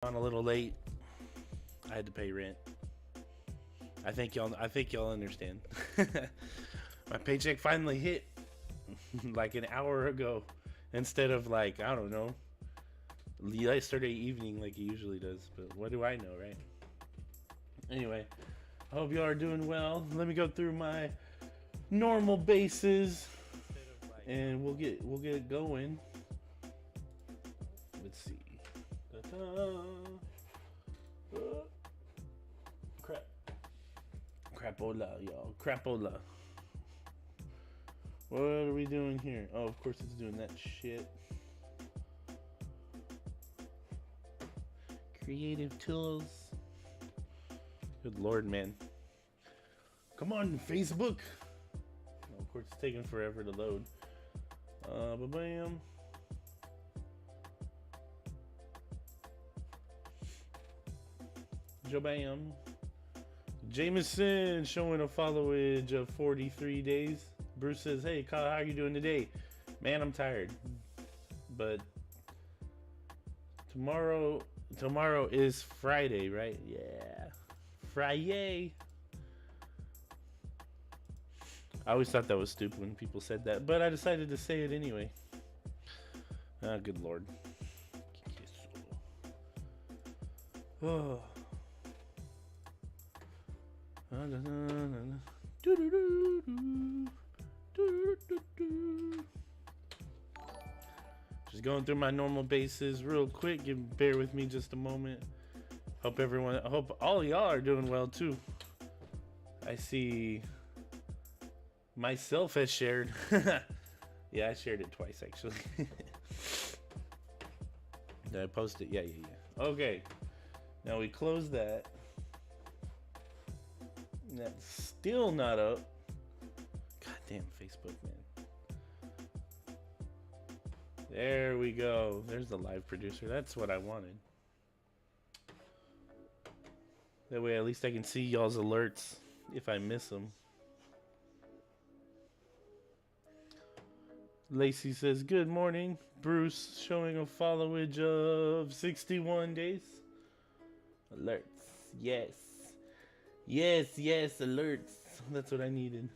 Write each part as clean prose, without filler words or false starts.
On a little late. I had to pay rent. I think y'all understand. My paycheck finally hit like an hour ago instead of like, I don't know, yesterday evening like it usually does. But what do I know, right? Anyway, I hope y'all are doing well. Let me go through my normal bases and we'll get it going. Let's see. Crapola, y'all. Crapola. What are we doing here? Oh, of course it's doing that shit. Creative tools. Good lord, man. Come on, Facebook. Oh, of course it's taking forever to load. Ba-bam. Jabam. Jameson showing a followage of 43 days. Bruce says, hey, Kyle, how are you doing today? Man, I'm tired. But tomorrow is Friday, right? Yeah. Fri-yay. I always thought that was stupid when people said that, but I decided to say it anyway. Ah, good lord. Oh. Just going through my normal bases real quick. Bear with me just a moment. I hope all y'all are doing well too. I see myself has shared. Yeah, I shared it twice actually. Did I post it? Yeah. Okay. Now we close that. That's still not up. Goddamn Facebook, man. There we go. There's the live producer. That's what I wanted. That way at least I can see y'all's alerts if I miss them. Lacey says, good morning. Bruce showing a followage of 61 days. Alerts. Yes. Yes, alerts. That's what I needed.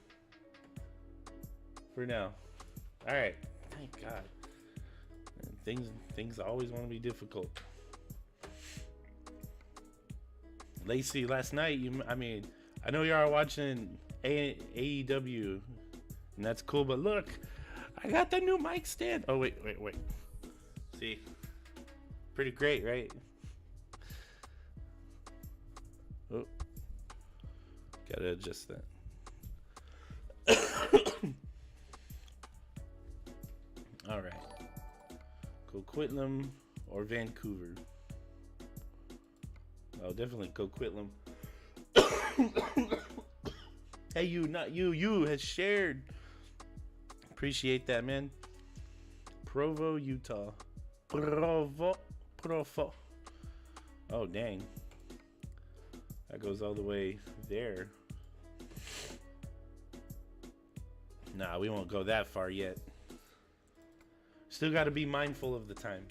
For now. Alright. Thank God. Things always want to be difficult. Lacey, last night, I know you are watching AEW, and that's cool, but look, I got the new mic stand. Oh, wait. See? Pretty great, right? Oh. Gotta adjust that. Alright. Coquitlam or Vancouver. Oh, definitely Coquitlam. Hey, you, not you. You has shared. Appreciate that, man. Provo, Utah. Provo. Oh, dang. That goes all the way there. Nah, we won't go that far yet. Still got to be mindful of the time.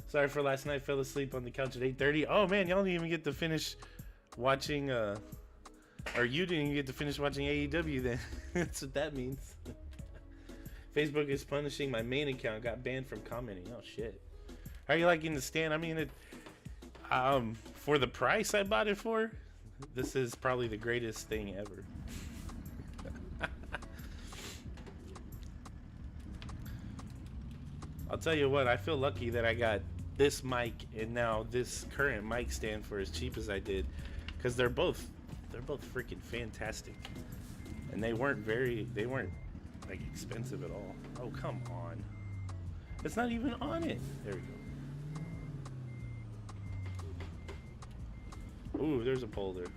Sorry for last night. Fell asleep on the couch at 8:30. Oh man, y'all didn't even get to finish watching. Or you didn't even get to finish watching AEW. Then that's what that means. Facebook is punishing my main account. Got banned from commenting. Oh shit. How are you liking the stand? I mean, for the price I bought it for, this is probably the greatest thing ever. I'll tell you what, I feel lucky that I got this mic and now this current mic stand for as cheap as I did, because they're both freaking fantastic, and they weren't like expensive at all. Oh, come on. It's not even on it. There we go. Ooh, there's a pole there.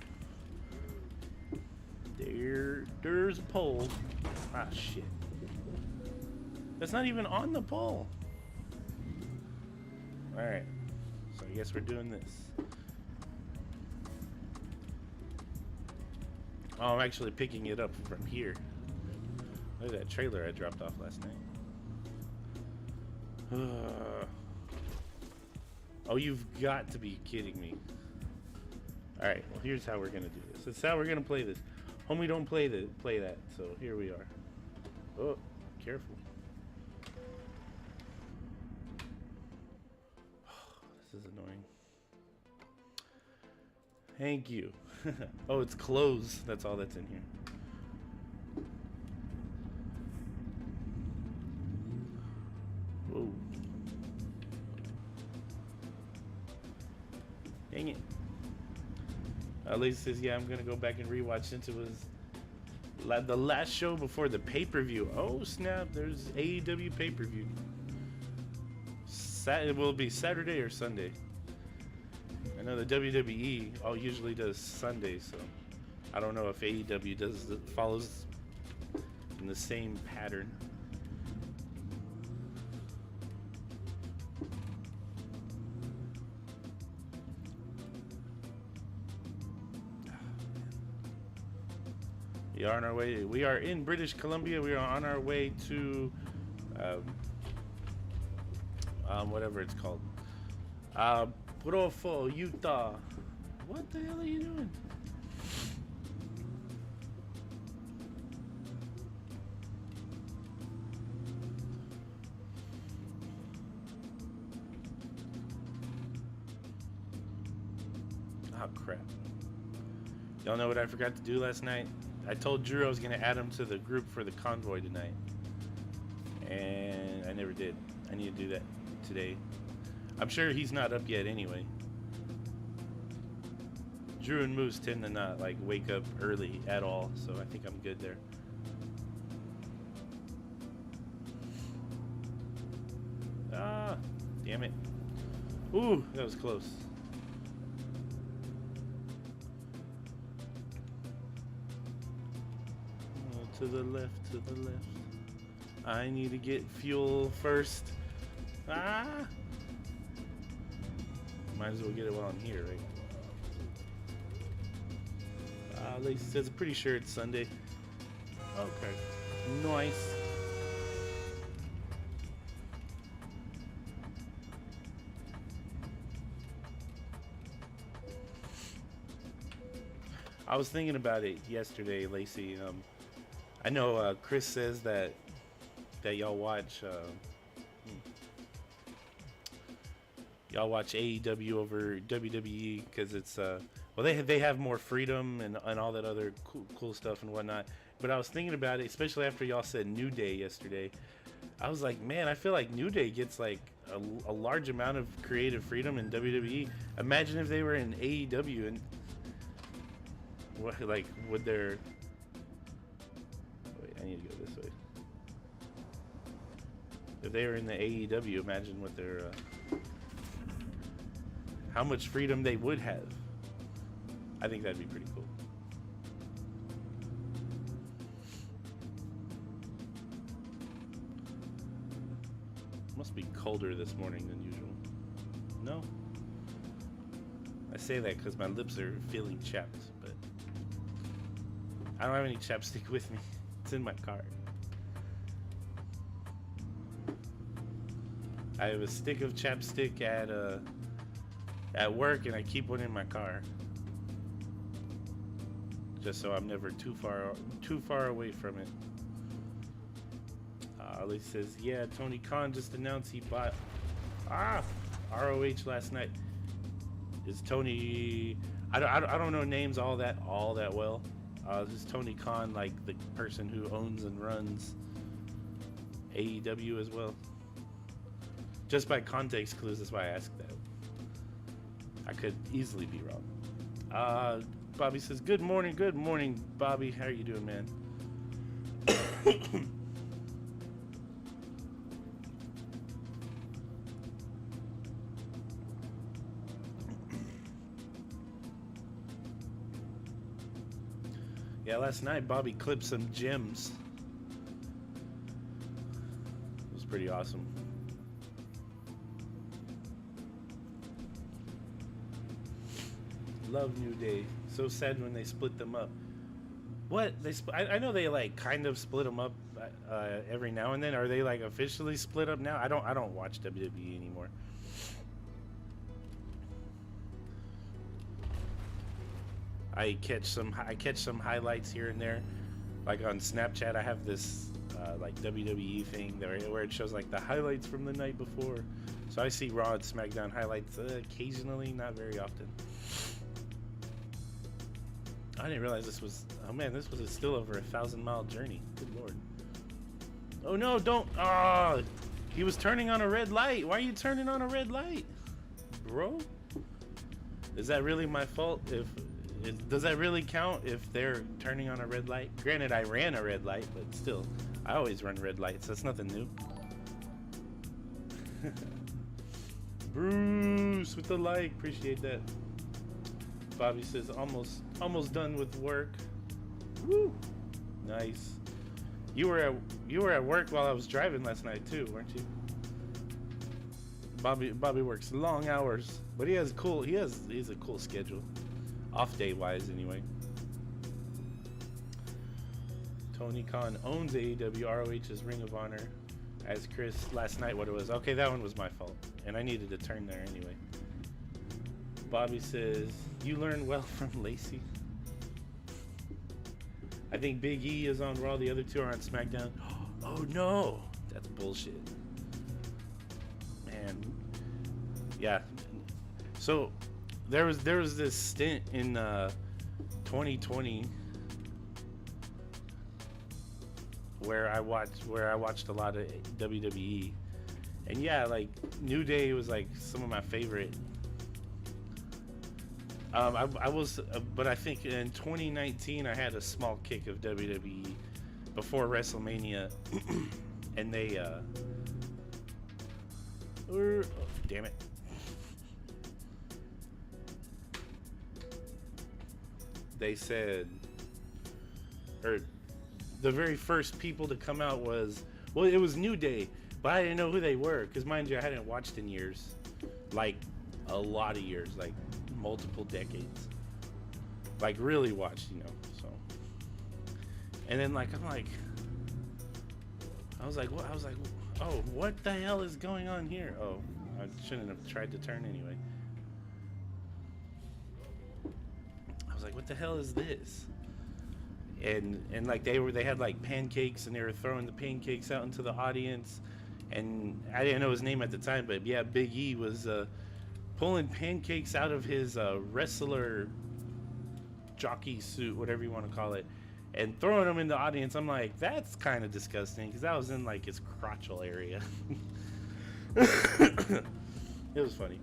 There's a pole. Ah, shit. That's not even on the pole. Alright. So I guess we're doing this. Oh, I'm actually picking it up from here. Look at that trailer I dropped off last night. Oh, you've got to be kidding me. Alright, well here's how we're gonna do this. This is how we're gonna play this. Homie don't play that, so here we are. Oh, careful. This is annoying. Thank you. Oh, it's closed. That's all that's in here. Whoa. Dang it. Lisa says, yeah, I'm going to go back and rewatch since it was the last show before the pay-per-view. Oh, snap. There's AEW pay-per-view. It will be Saturday or Sunday. I know the WWE usually does Sunday, so I don't know if AEW follows in the same pattern. We are on our way. We are in British Columbia. We are on our way to whatever it's called. Provo, Utah. What the hell are you doing? Oh crap. Y'all know what I forgot to do last night? I told Drew I was gonna add him to the group for the convoy tonight, and I never did. I need to do that today. I'm sure he's not up yet anyway. Drew and Moose tend to not like wake up early at all, so I think I'm good there. Ah, damn it. Ooh, that was close. Oh, to the left, to the left. I need to get fuel first. Ah! Might as well get it while I'm here, right? Lacey says, pretty sure it's Sunday. Okay. Nice. I was thinking about it yesterday, Lacey. I know Chris says that y'all watch AEW over WWE because it's well they have more freedom and all that other cool stuff and whatnot. But I was thinking about it, especially after y'all said New Day yesterday. I was like, man, I feel like New Day gets like a large amount of creative freedom in WWE. Imagine if they were in AEW and what, like, would their... Wait, I need to go this way. If they were in the AEW, imagine what their... how much freedom they would have. I think that'd be pretty cool. Must be colder this morning than usual. No? I say that because my lips are feeling chapped, but I don't have any chapstick with me. It's in my car. I have a stick of chapstick at work, and I keep one in my car, just so I'm never too far away from it. Ali says, yeah, Tony Khan just announced he bought ROH last night. Is Tony... I don't know names all that well. Is Tony Khan like the person who owns and runs AEW as well? Just by context clues, that's why I asked that. I could easily be wrong. Bobby says, good morning, Bobby. How are you doing, man? Yeah, last night Bobby clipped some gems. It was pretty awesome. Love New Day. So sad when they split them up. What? I know they like kind of split them up every now and then. Are they like officially split up now? I don't watch WWE anymore. I catch some highlights here and there. Like on Snapchat, I have this like WWE thing where it shows like the highlights from the night before. So I see Raw and SmackDown highlights occasionally, not very often. I didn't realize this was, oh man, this was still over a 1,000-mile journey. Good lord. Oh no, don't, oh, he was turning on a red light. Why are you turning on a red light, bro? Is that really my fault? Does that really count if they're turning on a red light? Granted, I ran a red light, but still, I always run red lights. That's nothing new. Bruce with the like, appreciate that. Bobby says almost done with work. Woo, nice. You were at work while I was driving last night too, weren't you? Bobby works long hours, but he's a cool schedule, off day wise anyway. Tony Khan owns AEW, ROH's Ring of Honor. As Chris last night, what it was. Okay, that one was my fault, and I needed to turn there anyway. Bobby says, you learn well from Lacey. I think Big E is on Raw, the other two are on SmackDown. Oh no, that's bullshit. Man, yeah. So there was this stint in 2020 where I watched a lot of WWE, and yeah, like New Day was like some of my favorite. But I think in 2019 I had a small kick of WWE before WrestleMania, and they oh, damn it. They said, or the very first people to come out was, well, it was New Day, but I didn't know who they were, because mind you, I hadn't watched in years, like a lot of years, like multiple decades, like really watched, you know. So, and then like I was like, oh, what the hell is going on here? Oh, I shouldn't have tried to turn anyway. I was like, what the hell is this? And like they had like pancakes, and they were throwing the pancakes out into the audience, and I didn't know his name at the time, but yeah, Big E was pulling pancakes out of his wrestler jockey suit, whatever you want to call it, and throwing them in the audience. I'm like, that's kind of disgusting, because that was in like his crotchal area. It was funny.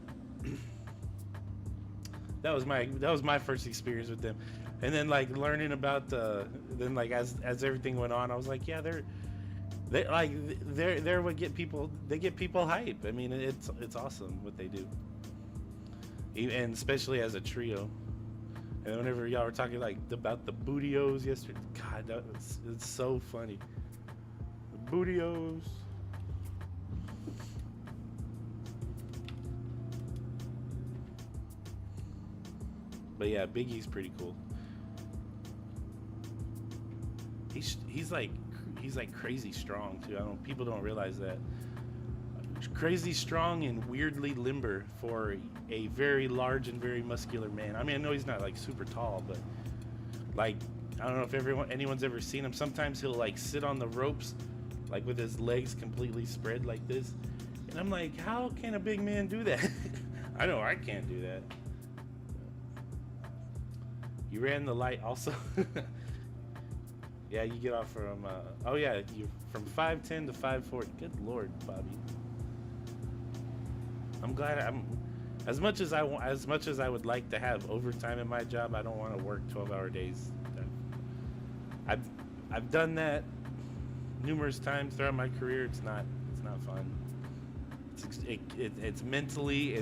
That was my first experience with them. And then like learning about then like as everything went on, I was like, yeah, they're what get people hype. I mean, it's awesome what they do, and especially as a trio. And whenever y'all were talking like about the Bootios yesterday, God, it's so funny. The Bootios. But yeah, Big E's pretty cool. He's like crazy strong too. People don't realize that. Crazy strong and weirdly limber for a very large and very muscular man. I mean, I know he's not like super tall, but like, I don't know if anyone's ever seen him. Sometimes he'll like sit on the ropes, like with his legs completely spread like this, and I'm like, how can a big man do that? I know I can't do that. You ran the light also. Yeah, you get off from oh yeah, you from 5'10" to 5'4". Good lord, Bobby. I'm glad as much as I would like to have overtime in my job, I don't want to work 12-hour days. I've done that numerous times throughout my career. It's not fun. It's mentally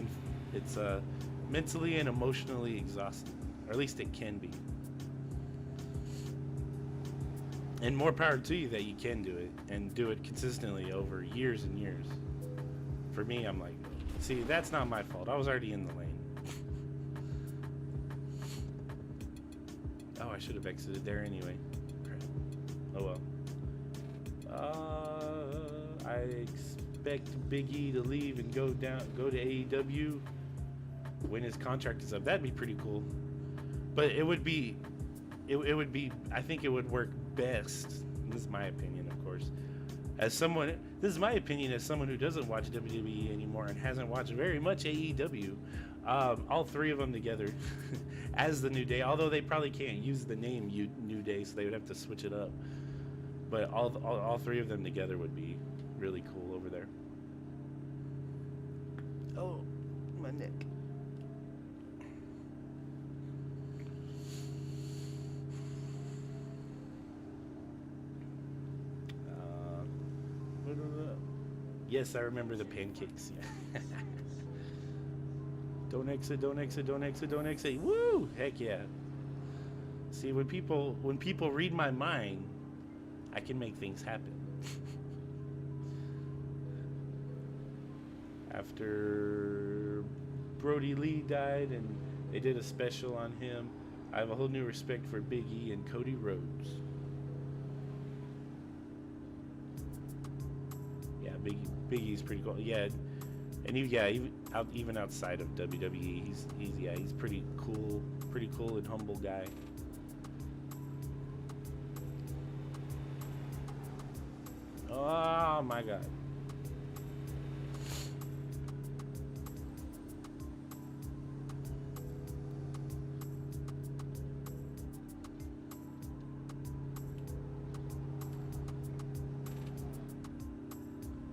and emotionally exhausting, or at least it can be. And more power to you that you can do it, and do it consistently over years and years. For me, I'm like, see, that's not my fault. I was already in the lane. Oh, I should have exited there anyway. Oh well. I expect Big E to leave and go to AEW when his contract is up. That'd be pretty cool. But it would be, it would be. I think it would work best. This is my opinion, of course. As someone, this is my opinion as someone who doesn't watch WWE anymore and hasn't watched very much AEW. All three of them together as the New Day. Although they probably can't use the name New Day, so they would have to switch it up. But all three of them together would be really cool over there. Oh, my neck. Yes, I remember the pancakes. Yeah. Don't exit, don't exit, don't exit, don't exit. Woo! Heck yeah. See, when people read my mind, I can make things happen. After Brody Lee died and they did a special on him, I have a whole new respect for Big E and Cody Rhodes. Yeah, Big E's pretty cool. Yeah, and even outside of WWE, he's pretty cool and humble guy. Oh my God.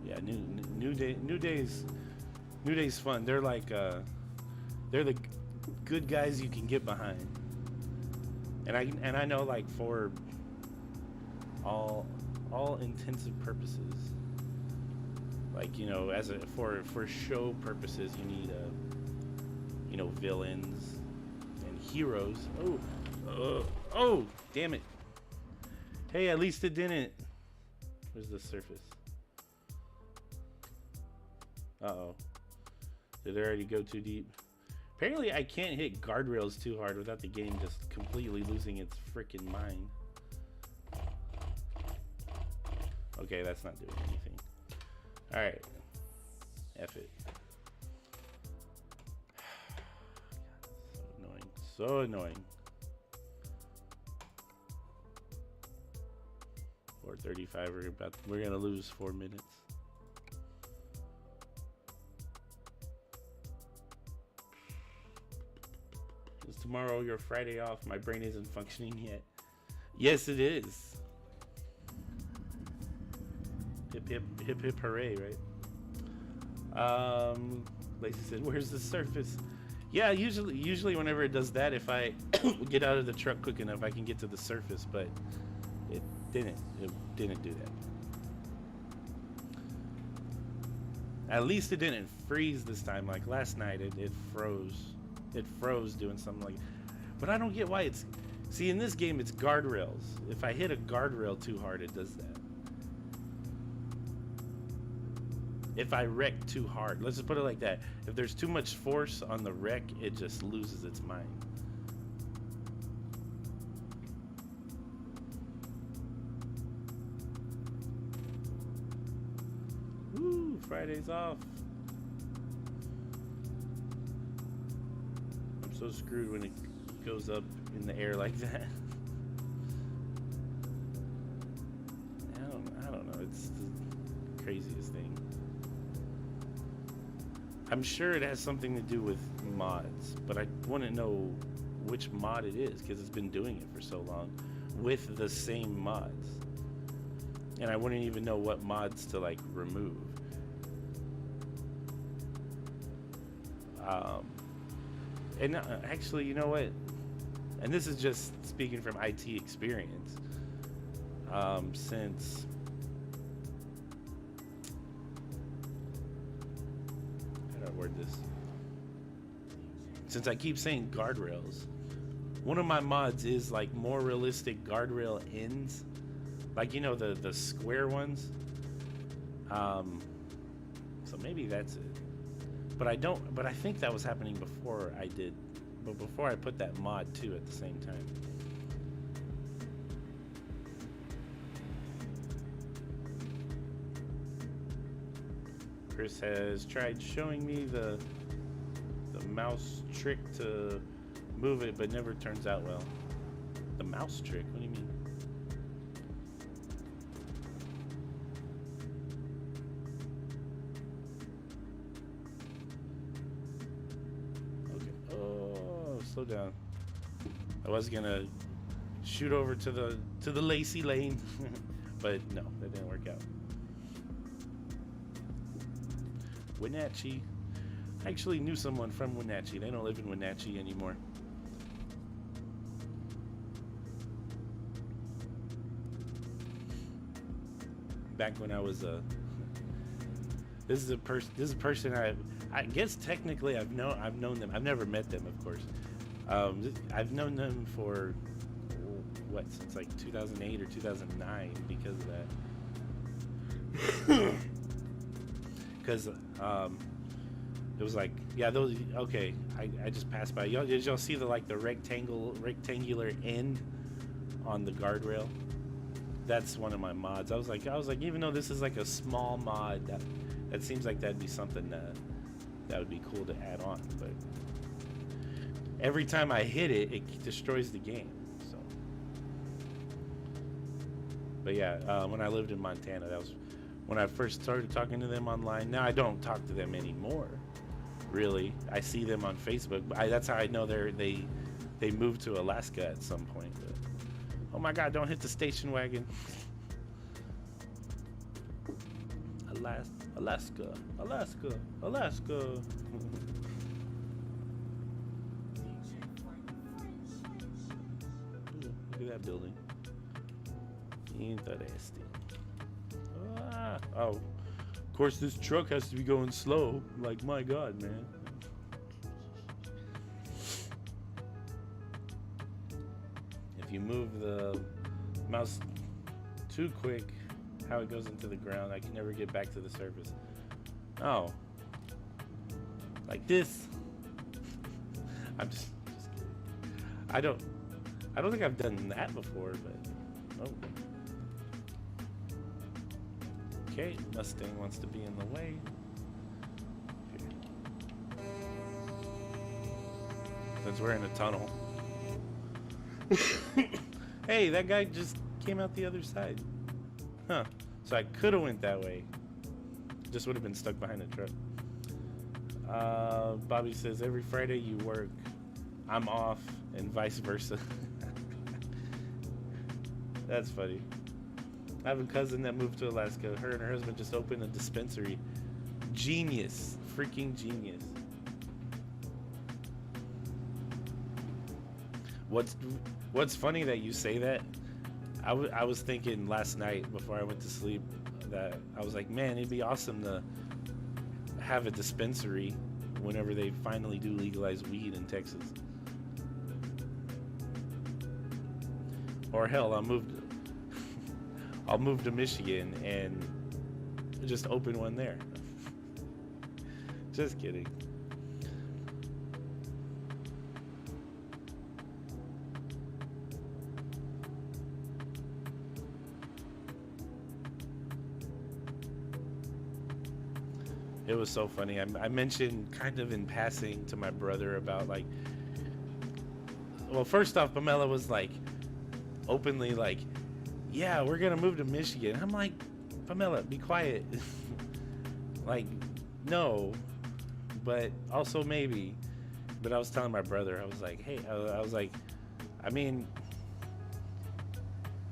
Yeah, New Day's fun. They're like they're the good guys you can get behind. And I know, like, for all intensive purposes, like, you know, for show purposes, you need villains and heroes. Oh, damn it. Hey, at least it didn't. Where's the surface? Uh-oh. Did it already go too deep? Apparently I can't hit guardrails too hard without the game just completely losing its freaking mind. Okay, that's not doing anything. Alright. F it. So annoying. So annoying. 4:35. We're gonna lose 4 minutes. Is tomorrow your Friday off? My brain isn't functioning yet. Yes, it is. Hip hip hip hip hooray, right? Lacey said, "Where's the surface?" Yeah, usually whenever it does that, if I get out of the truck quick enough, I can get to the surface, but it didn't. It didn't do that. At least it didn't freeze this time. Like last night, it froze. It froze doing something like. But I don't get why it's. See, in this game, it's guardrails. If I hit a guardrail too hard, it does that. If I wreck too hard, let's just put it like that. If there's too much force on the wreck, it just loses its mind. Woo, Friday's off. I'm so screwed when it goes up in the air like that. I don't know. It's the craziest thing. I'm sure it has something to do with mods, but I wouldn't know which mod it is because it's been doing it for so long with the same mods. And I wouldn't even know what mods to like remove. And actually, you know what? And this is just speaking from IT experience. Since word this. Since I keep saying guardrails, one of my mods is like more realistic guardrail ends, like, you know, the square ones. So maybe that's it. But I think that was happening before I did, but before I put that mod too at the same time. Chris has tried showing me the mouse trick to move it, but never turns out well. The mouse trick? What do you mean? Okay. Oh, slow down. I was gonna shoot over to the Lacey lane, but no, that didn't work out. Wenatchee. I actually knew someone from Wenatchee. They don't live in Wenatchee anymore. Back when I was this is a person I guess technically I've known them. I've never met them, of course. I've known them for what, since like 2008 or 2009 because of that. Because it was like, yeah, those, okay, I just passed by. Did y'all see the like the rectangular end on the guardrail? That's one of my mods. I was like, even though this is like a small mod, that seems like that'd be something that would be cool to add on. But every time I hit it, it destroys the game. So, but yeah, when I lived in Montana, that was when I first started talking to them online. Now I don't talk to them anymore. Really, I see them on Facebook. But that's how I know they moved to Alaska at some point. But, oh my God! Don't hit the station wagon. Alaska. Look at that building. Interesting. Oh, of course this truck has to be going slow. Like, my God, man. If you move the mouse too quick, how it goes into the ground, I can never get back to the surface. Oh, like this. I'm just kidding. I don't think I've done that before, but oh. Okay, Mustang wants to be in the way. Okay. Since we're in a tunnel. Hey, that guy just came out the other side. Huh. So I could have went that way. Just would have been stuck behind a truck. Bobby says, every Friday you work, I'm off, and vice versa. That's funny. I have a cousin that moved to Alaska. Her and her husband just opened a dispensary. Genius. Freaking genius. What's funny that you say that? I was thinking last night before I went to sleep that I was like, man, it'd be awesome to have a dispensary whenever they finally do legalize weed in Texas. Or hell, I'll move to Michigan and just open one there. Just kidding. It was so funny. I mentioned kind of in passing to my brother about like, well, first off, Pamela was like openly like, yeah, we're gonna move to Michigan. I'm like, Pamela, be quiet. Like, no, but also maybe. But I was telling my brother, I was like, hey, I was like, I mean,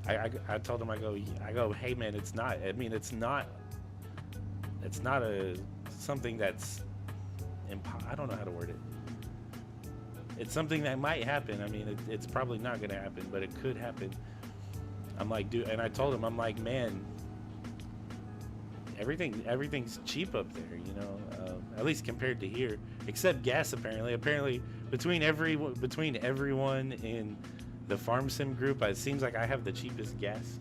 I told him, I go, hey man, it's not. I mean, it's not something that's I don't know how to word it. It's something that might happen. I mean, it's probably not gonna happen, but it could happen. I'm like, dude, and I told him, I'm like, man, everything's cheap up there, you know, at least compared to here, except gas. Apparently, between everyone in the farm sim group, it seems like I have the cheapest gas.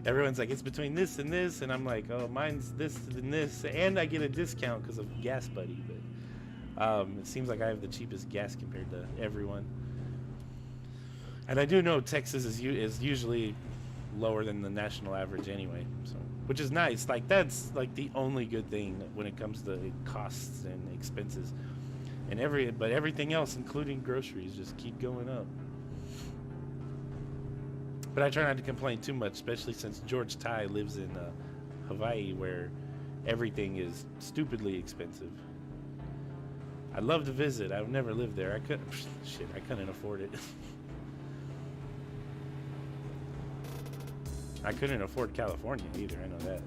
Everyone's like, it's between this and this, and I'm like, oh, mine's this and this, and I get a discount because of Gas Buddy. But it seems like I have the cheapest gas compared to everyone. And I do know Texas is usually lower than the national average anyway, so, which is nice. Like, that's like the only good thing when it comes to costs and expenses and but everything else, including groceries, just keep going up. But I try not to complain too much, especially since George Ty lives in Hawaii, where everything is stupidly expensive. I'd love to visit. I've never lived there. I couldn't afford it. I couldn't afford California either. I know that.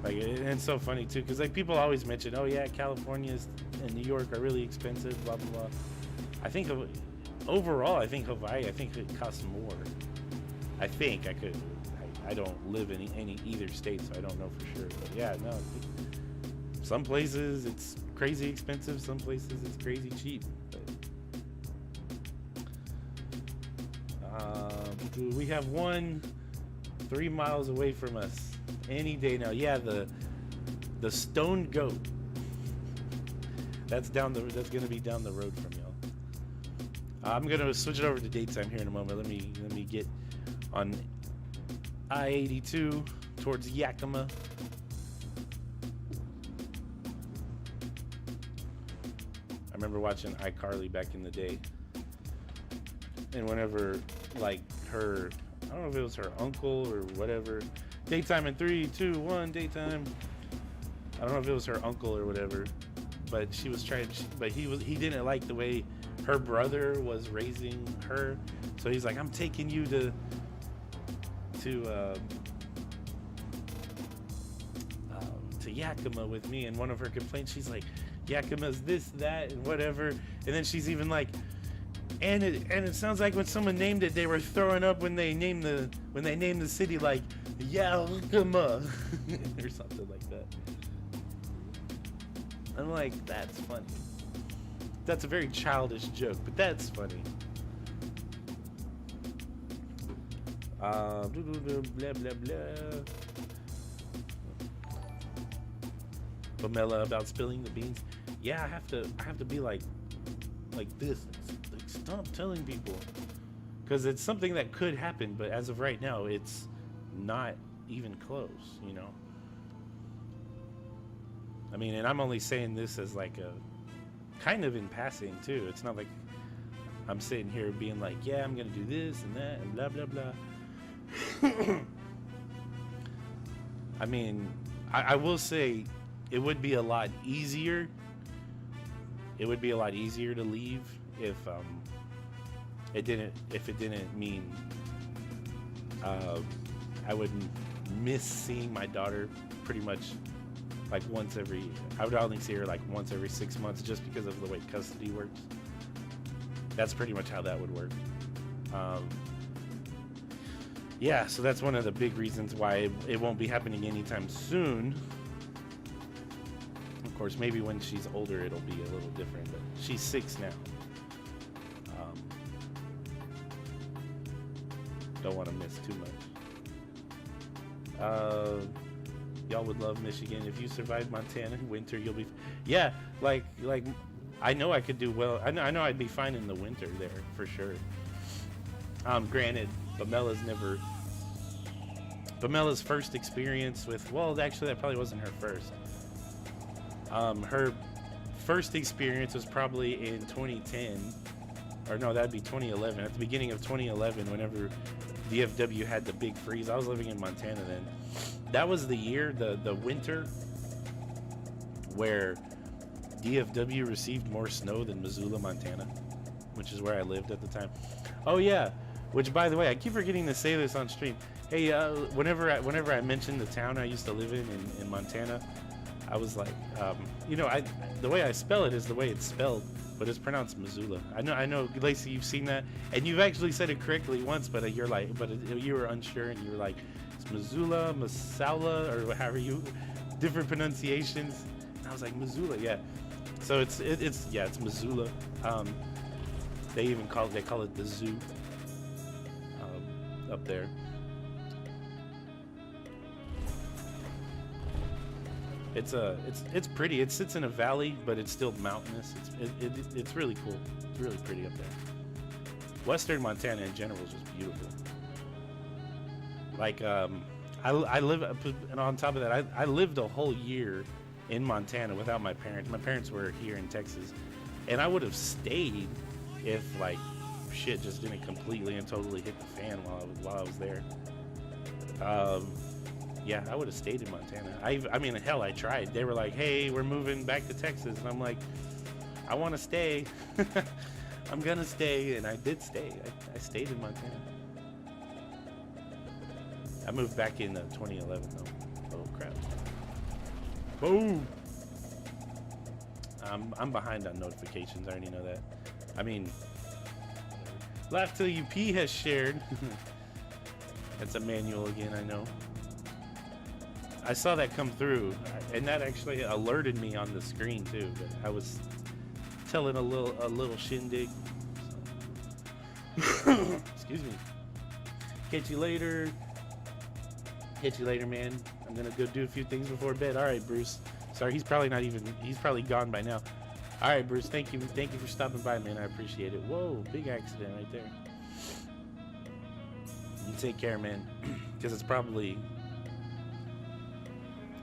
Like, and it's so funny too, because like people always mention, oh yeah, California and New York are really expensive, blah blah blah. I think overall, I think Hawaii, I think it costs more. I think I could. I don't live in either state, so I don't know for sure. But yeah, no. Some places it's crazy expensive. Some places it's crazy cheap. But, we have one 3 miles away from us any day now. Yeah, the Stone Goat. That's gonna be down the road from y'all. I'm gonna switch it over to daytime here in a moment. Let me get on I-82 towards Yakima. I remember watching iCarly back in the day, and whenever like her, I don't know if it was her uncle or whatever. Daytime in 3, 2, 1, daytime. I don't know if it was her uncle or whatever, but she was trying. But he didn't like the way her brother was raising her, so he's like, "I'm taking you to Yakima with me." And one of her complaints, she's like, "Yakima's this, that, and whatever." And then she's even like, and it sounds like when someone named it, they were throwing up when they named the city, like Yakima or something like that. I'm like, that's funny. That's a very childish joke, but that's funny. Blah blah blah. Pamela about spilling the beans. Yeah, I have to be like this. Like, stop telling people, because it's something that could happen, but as of right now, it's not even close. You know. I mean, and I'm only saying this as like a kind of in passing too. It's not like I'm sitting here being like, yeah, I'm gonna do this and that and blah blah blah. I mean, I will say it would be a lot easier. It would be a lot easier to leave if it didn't mean I would miss seeing my daughter pretty much like once every. I would only see her like once every 6 months, just because of the way custody works. That's pretty much how that would work. Yeah, so that's one of the big reasons why it won't be happening anytime soon. Of course, maybe when she's older it'll be a little different, but she's 6 now. Don't want to miss too much. Y'all would love Michigan. If you survive Montana winter, you'll be. Yeah, like I know I could do well. I know I'd be fine in the winter there for sure. Granted, Pamela's first experience with, well, actually that probably wasn't her first. Her first experience was probably in 2010, or no, that'd be 2011. At the beginning of 2011, whenever DFW had the big freeze, I was living in Montana then. That was the year, the winter, where DFW received more snow than Missoula, Montana, which is where I lived at the time. Oh yeah, which, by the way, I keep forgetting to say this on stream. Hey, whenever I mentioned the town I used to live in Montana, I was like, the way I spell it is the way it's spelled, but it's pronounced Missoula. I know, Lacey, you've seen that, and you've actually said it correctly once, but you were unsure, and you were like, it's Missoula, Masaula, or however you, different pronunciations. And I was like, Missoula, yeah. So it's Missoula. They call it the zoo up there. It's pretty. It sits in a valley, but it's still mountainous. It's really cool. It's really pretty up there. Western Montana in general is just beautiful. Like I live, and on top of that, I lived a whole year in Montana without my parents. My parents were here in Texas, and I would have stayed if like shit just didn't completely and totally hit the fan while I was there. Yeah, I would have stayed in Montana. I mean, hell, I tried. They were like, "Hey, we're moving back to Texas," and I'm like, "I want to stay." I'm gonna stay, and I did stay. I stayed in Montana. I moved back in 2011, though. Oh crap! Boom! I'm behind on notifications. I already know that. I mean, Laugh Till You Pee has shared. That's a manual again. I know. I saw that come through, and that actually alerted me on the screen too. But I was telling a little shindig. Excuse me. Catch you later. Catch you later, man. I'm gonna go do a few things before bed. All right, Bruce. Sorry, he's probably gone by now. All right, Bruce. Thank you for stopping by, man. I appreciate it. Whoa, big accident right there. You take care, man, because it's probably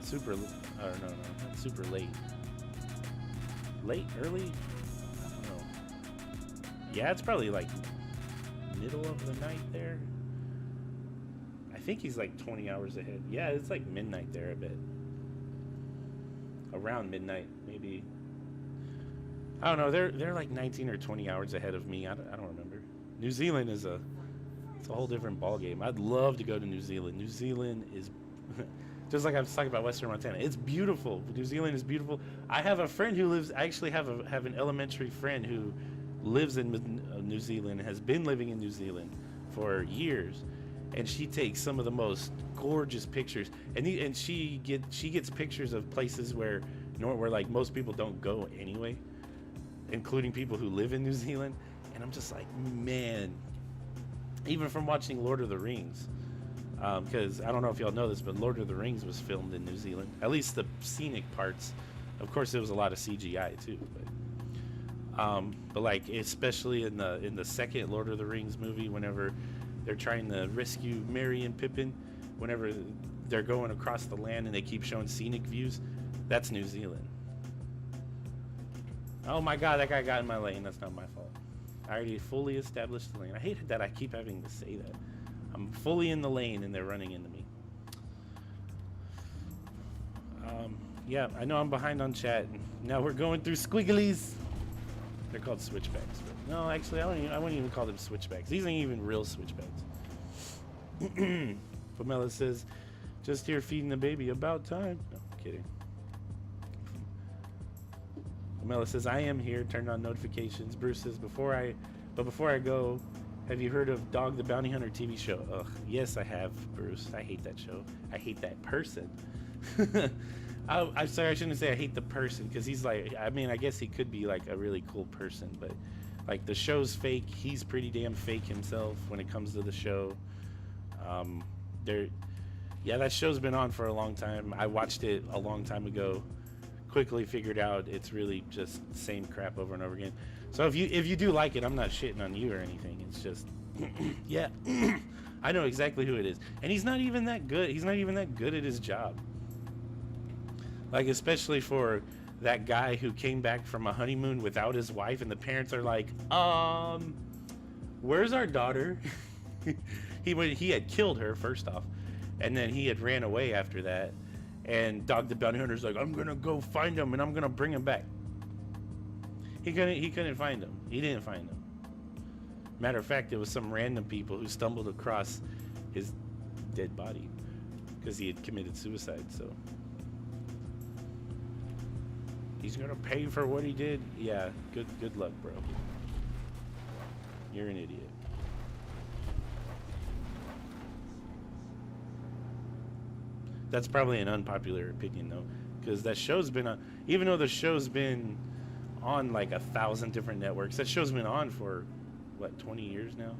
super. No, not super late. Late, early? I don't know. Yeah, it's probably like middle of the night there. I think he's like 20 hours ahead. Yeah, it's like midnight there, I bet. Around midnight, maybe. I don't know. They're like 19 or 20 hours ahead of me. I don't remember. New Zealand it's a whole different ball game. I'd love to go to New Zealand. New Zealand is just like I was talking about Western Montana. It's beautiful. New Zealand is beautiful. I have a friend who lives. I actually have an elementary friend who lives in New Zealand. Has been living in New Zealand for years. And she takes some of the most gorgeous pictures, and she gets pictures of places where like most people don't go anyway, including people who live in New Zealand. And I'm just like, man, even from watching Lord of the Rings, because I don't know if y'all know this, but Lord of the Rings was filmed in New Zealand, at least the scenic parts. Of course, there was a lot of CGI too, but like especially in the second Lord of the Rings movie, whenever they're trying to rescue Merry and Pippin, whenever they're going across the land and they keep showing scenic views, that's New Zealand. Oh my god, that guy got in my lane. That's not my fault. I already fully established the lane. I hate that I keep having to say that. I'm fully in the lane and they're running into me. Yeah, I know I'm behind on chat. Now we're going through squigglies. They're called switchbacks. But no, actually, I wouldn't even call them switchbacks. These ain't even real switchbacks. Pamela says, just here feeding the baby. About time. No, kidding. Pamela says, I am here. Turned on notifications. Bruce says, before I go, have you heard of Dog the Bounty Hunter TV show? Ugh, yes, I have, Bruce. I hate that show. I hate that person. I'm sorry, I shouldn't say I hate the person, because he's like, I mean, I guess he could be like a really cool person, but like the show's fake. He's pretty damn fake himself when it comes to the show. Yeah, that show's been on for a long time. I watched it a long time ago. Quickly figured out it's really just the same crap over and over again. So if you do like it, I'm not shitting on you or anything. It's just, yeah, I know exactly who it is, and he's not even that good. He's not even that good at his job. Like, especially for that guy who came back from a honeymoon without his wife, and the parents are like, where's our daughter? He had killed her first off, and then he had ran away after that. And Dog the Bounty Hunter's like, I'm gonna go find him and I'm gonna bring him back. He couldn't find him. He didn't find him. Matter of fact, it was some random people who stumbled across his dead body because he had committed suicide. So he's gonna pay for what he did. Yeah, good luck, bro. You're an idiot. That's probably an unpopular opinion, though, because that show's been on, even though the show's been on like 1,000 different networks, that show's been on for, what, 20 years now?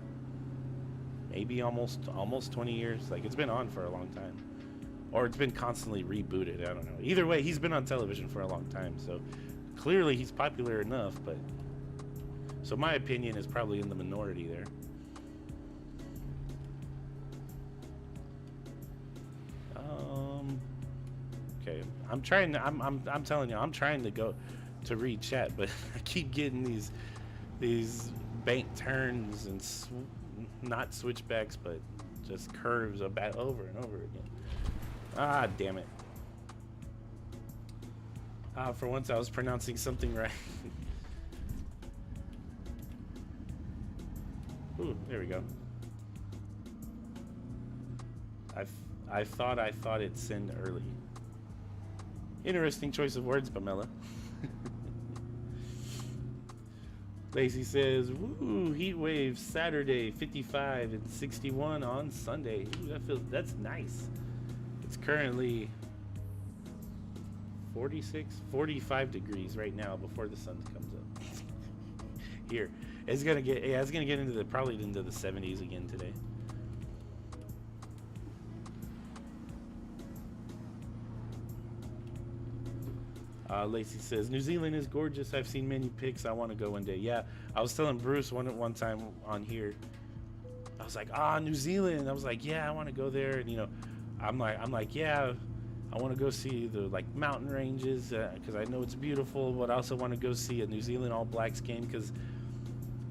Maybe almost 20 years. Like, it's been on for a long time. Or it's been constantly rebooted. I don't know. Either way, he's been on television for a long time, so clearly he's popular enough, but... So my opinion is probably in the minority there. Okay, I'm trying. I'm telling you, I'm trying to go to read chat, but I keep getting these bank turns and not switchbacks, but just curves about over and over again. Ah, damn it. For once I was pronouncing something right. Ooh, there we go. I thought it'd send early. Interesting choice of words, Pamela. Lacey says, "Woo, heat wave Saturday, 55 and 61 on Sunday." Ooh, that's nice. It's currently 45 degrees right now before the sun comes up. Here, it's gonna get into probably into the 70s again today. Lacey says, "New Zealand is gorgeous. I've seen many pics. I want to go one day." Yeah, I was telling Bruce one time on here. I was like, New Zealand. I was like, yeah, I want to go there. And I'm like, yeah, I want to go see the mountain ranges because I know it's beautiful. But I also want to go see a New Zealand All Blacks game because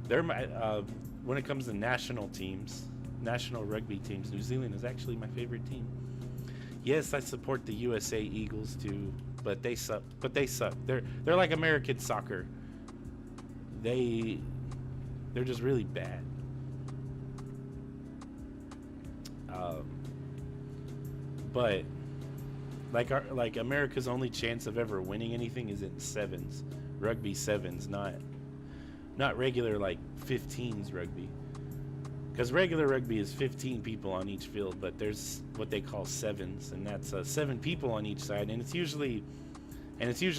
they're when it comes to national rugby teams, New Zealand is actually my favorite team. Yes, I support the USA Eagles too. But they suck. They're like American soccer. They're just really bad. But like America's only chance of ever winning anything is in sevens, rugby sevens, not regular 15s rugby. Because regular rugby is 15 people on each field, but there's what they call sevens, and that's 7 people on each side, and it's usually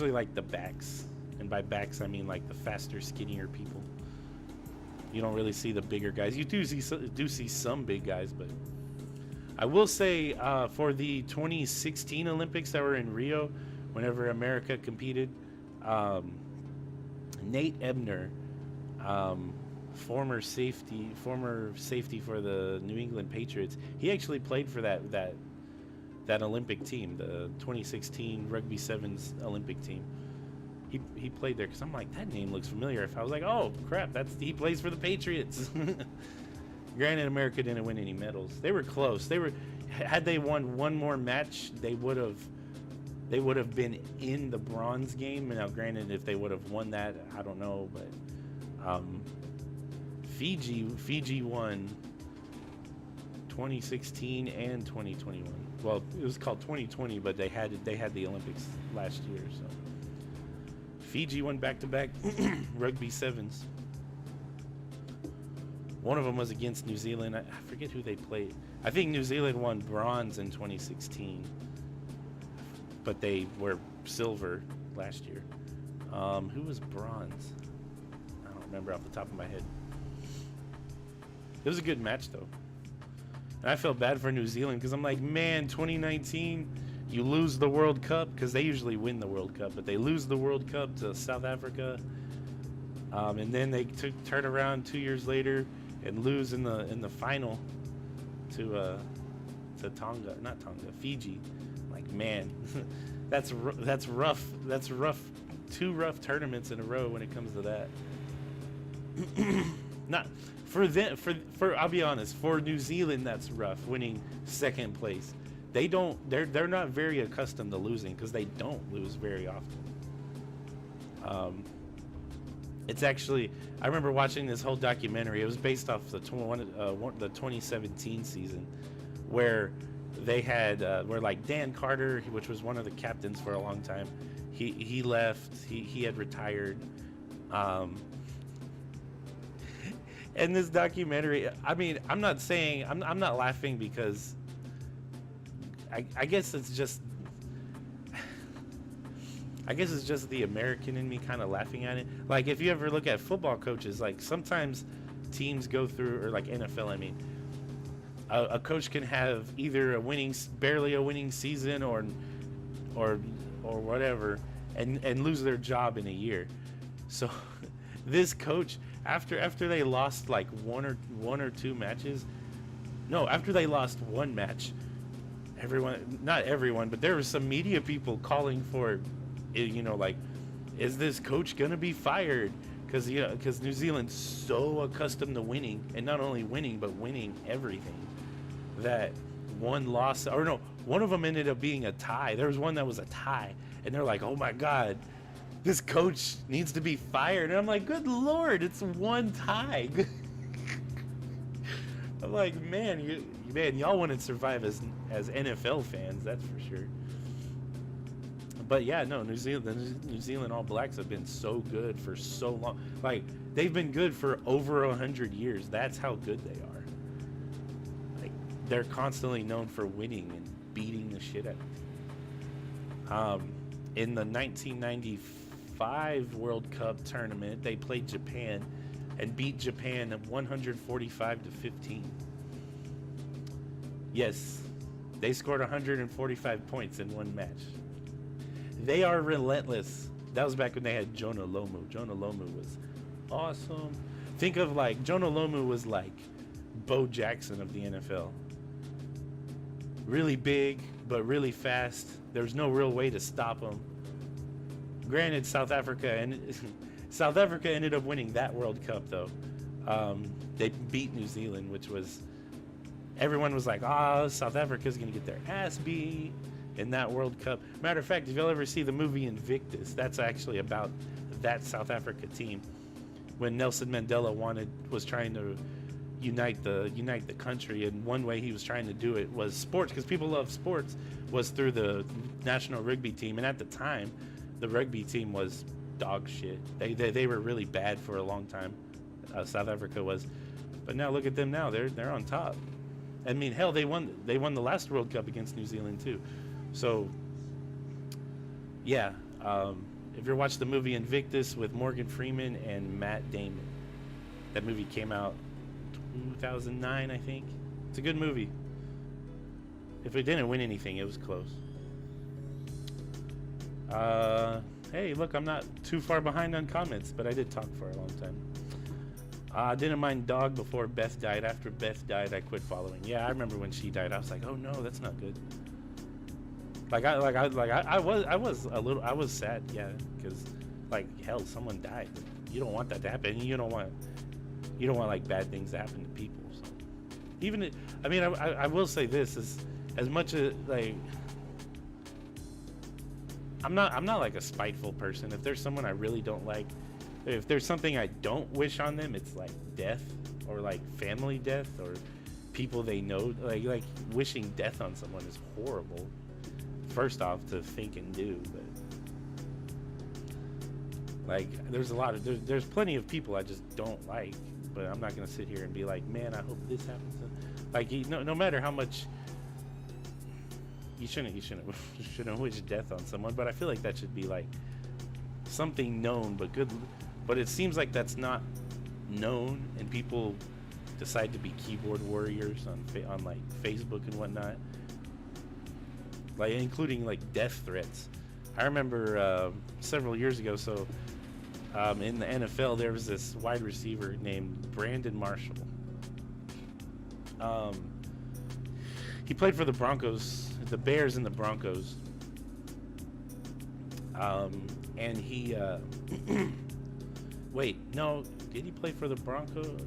like the backs, and by backs I mean like the faster, skinnier people. You don't really see the bigger guys. You do see some big guys, but I will say for the 2016 Olympics that were in Rio, whenever America competed, Nate Ebner, former safety for the New England Patriots. He actually played for that Olympic team, the 2016 Rugby Sevens Olympic team. He played there because I'm like, that name looks familiar. If I was like, oh crap, he plays for the Patriots. Granted, America didn't win any medals. They were close. Had they won one more match, they would have been in the bronze game. Now, granted, if they would have won that, I don't know, but Fiji won 2016 and 2021. Well, it was called 2020, but they had the Olympics last year, so Fiji won back-to-back rugby sevens. One of them was against New Zealand. I forget who they played. I think New Zealand won bronze in 2016, but they were silver last year. Who was bronze? I don't remember off the top of my head. It was a good match, though. And I felt bad for New Zealand because I'm like, man, 2019, you lose the World Cup, because they usually win the World Cup, but they lose the World Cup to South Africa. And then they turn around 2 years later and lose in the final to Fiji. Like, man, that's rough. That's rough. 2 rough tournaments in a row when it comes to that. Not for them. For I'll be honest. For New Zealand, that's rough. Winning second place. They're not very accustomed to losing because they don't lose very often. It's actually, I remember watching this whole documentary. It was based off the 2017 season, where they had where like Dan Carter, which was one of the captains for a long time, he left. He had retired. And this documentary, I mean, I'm not saying I'm not laughing because I guess it's just the American in me kind of laughing at it. Like, if you ever look at football coaches, like sometimes teams go through, or like NFL, I mean, a coach can have either barely a winning season or whatever, and lose their job in a year. So this coach, after they lost like one or two matches, no, after they lost one match, everyone, not everyone, but there were some media people calling for, like, is this coach gonna be fired? Because New Zealand's so accustomed to winning, and not only winning, but winning everything, that one loss, or no, one of them ended up being a tie. There was one that was a tie, and they're like, oh my God, this coach needs to be fired. And I'm like, good Lord, it's one tie. I'm like, man, y'all want to survive as NFL fans, that's for sure. But yeah, no, the New Zealand All Blacks have been so good for so long. Like, they've been good for over 100 years. That's how good they are. Like, they're constantly known for winning and beating the shit out of it. In the 1995 World Cup tournament, they played Japan and beat Japan 145-15. Yes, they scored 145 points in one match. They are relentless. That was back when they had Jonah Lomu. Jonah Lomu was awesome. Think of, like, Jonah Lomu was like Bo Jackson of the NFL. Really big, but really fast. There was no real way to stop him. Granted, South Africa ended up winning that World Cup, though. They beat New Zealand, which was, everyone was like, South Africa's gonna get their ass beat in that World Cup. Matter of fact, if you'll ever see the movie Invictus, that's actually about that South Africa team. When Nelson Mandela was trying to unite the country, and one way he was trying to do it was sports, because people love sports, was through the national rugby team. And at the time, the rugby team was dog shit. They were really bad for a long time. South Africa was, but now look at them now. They're on top. I mean, hell, they won the last World Cup against New Zealand too. So, yeah, if you watch the movie Invictus with Morgan Freeman and Matt Damon, that movie came out 2009, I think. It's a good movie. If it didn't win anything, it was close. Hey, look, I'm not too far behind on comments, but I did talk for a long time. I didn't mind Dog before Beth died. After Beth died, I quit following. Yeah, I remember when she died. I was like, oh no, that's not good. I was sad, yeah, because, like, hell, someone died. You don't want that to happen. You don't want like bad things to happen to people. So even I will say this, as much as, like, I'm not like a spiteful person. If there's someone I really don't like, if there's something I don't wish on them, it's like death, or like family death, or people they know. Like wishing death on someone is horrible. First off, to think and do, but like there's plenty of people I just don't like, but I'm not gonna sit here and be like, man, I hope this happens. Like, no matter how much, you shouldn't wish death on someone, but I feel like that should be like something known, but good. But it seems like that's not known, and people decide to be keyboard warriors on like Facebook and whatnot. Like, including like death threats. I remember several years ago, so in the NFL, there was this wide receiver named Brandon Marshall. He played for the Broncos, the Bears and the Broncos. And he, wait, no, did he play for the Broncos?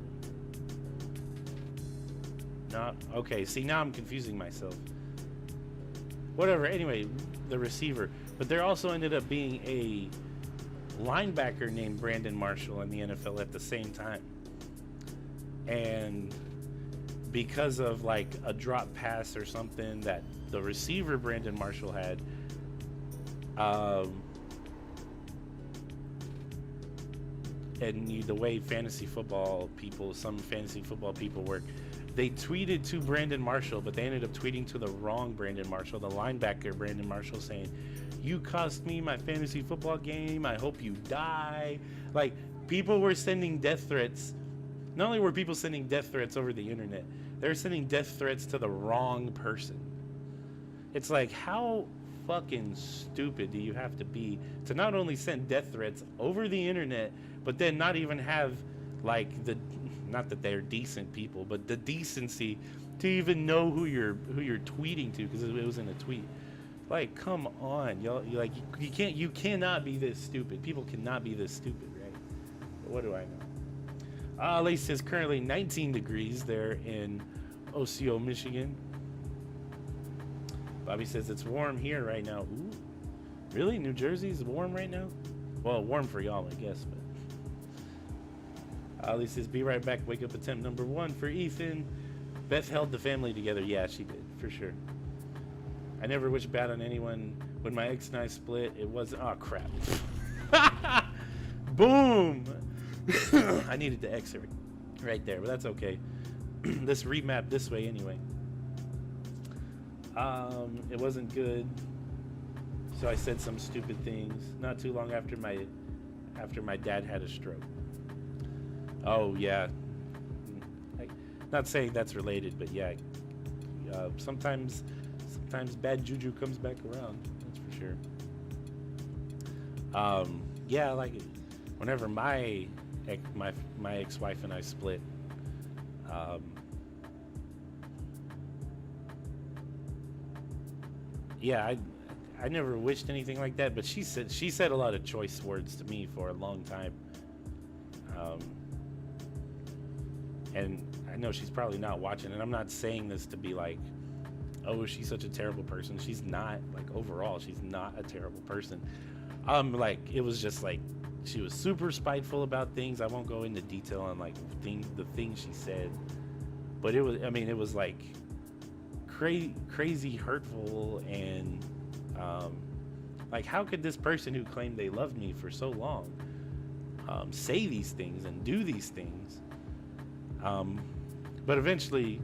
No, okay, see, now I'm confusing myself. Whatever, anyway, the receiver. But there also ended up being a linebacker named Brandon Marshall in the NFL at the same time. And because of like a drop pass or something that the receiver Brandon Marshall had, and the way some fantasy football people work, they tweeted to Brandon Marshall, but they ended up tweeting to the wrong Brandon Marshall, the linebacker Brandon Marshall, saying, "You cost me my fantasy football game. I hope you die." Like, people were sending death threats. Not only were people sending death threats over the internet, they were sending death threats to the wrong person. It's like, how fucking stupid do you have to be to not only send death threats over the internet, but then not even have like not that they're decent people, but the decency to even know who you're tweeting to because it was in a tweet. Like, come on, y'all. You cannot be this stupid. People cannot be this stupid, right? But what do I know? Lace says currently 19 degrees there in Osceola, Michigan. Bobby says it's warm here right now. Ooh, really? New Jersey's warm right now? Well, warm for y'all, I guess. But Ali says, be right back. Wake up attempt number 1 for Ethan. Beth held the family together. Yeah, she did, for sure. I never wished bad on anyone. When my ex and I split, it was... Oh, crap. Boom! I needed to exit right there, but that's okay. Let's remap this way anyway. It wasn't good. So I said some stupid things. Not too long after my dad had a stroke. Oh, yeah. Not saying that's related, but yeah. Sometimes bad juju comes back around. That's for sure. Yeah, like whenever my ex-wife and I split, yeah, I never wished anything like that, but she said a lot of choice words to me for a long time. And I know she's probably not watching, and I'm not saying this to be like, oh, she's such a terrible person. She's not. Like, overall, she's not a terrible person. Like, it was just like she was super spiteful about things. I won't go into detail on like the things she said, but it was like crazy hurtful, and like, how could this person who claimed they loved me for so long say these things and do these things? But eventually,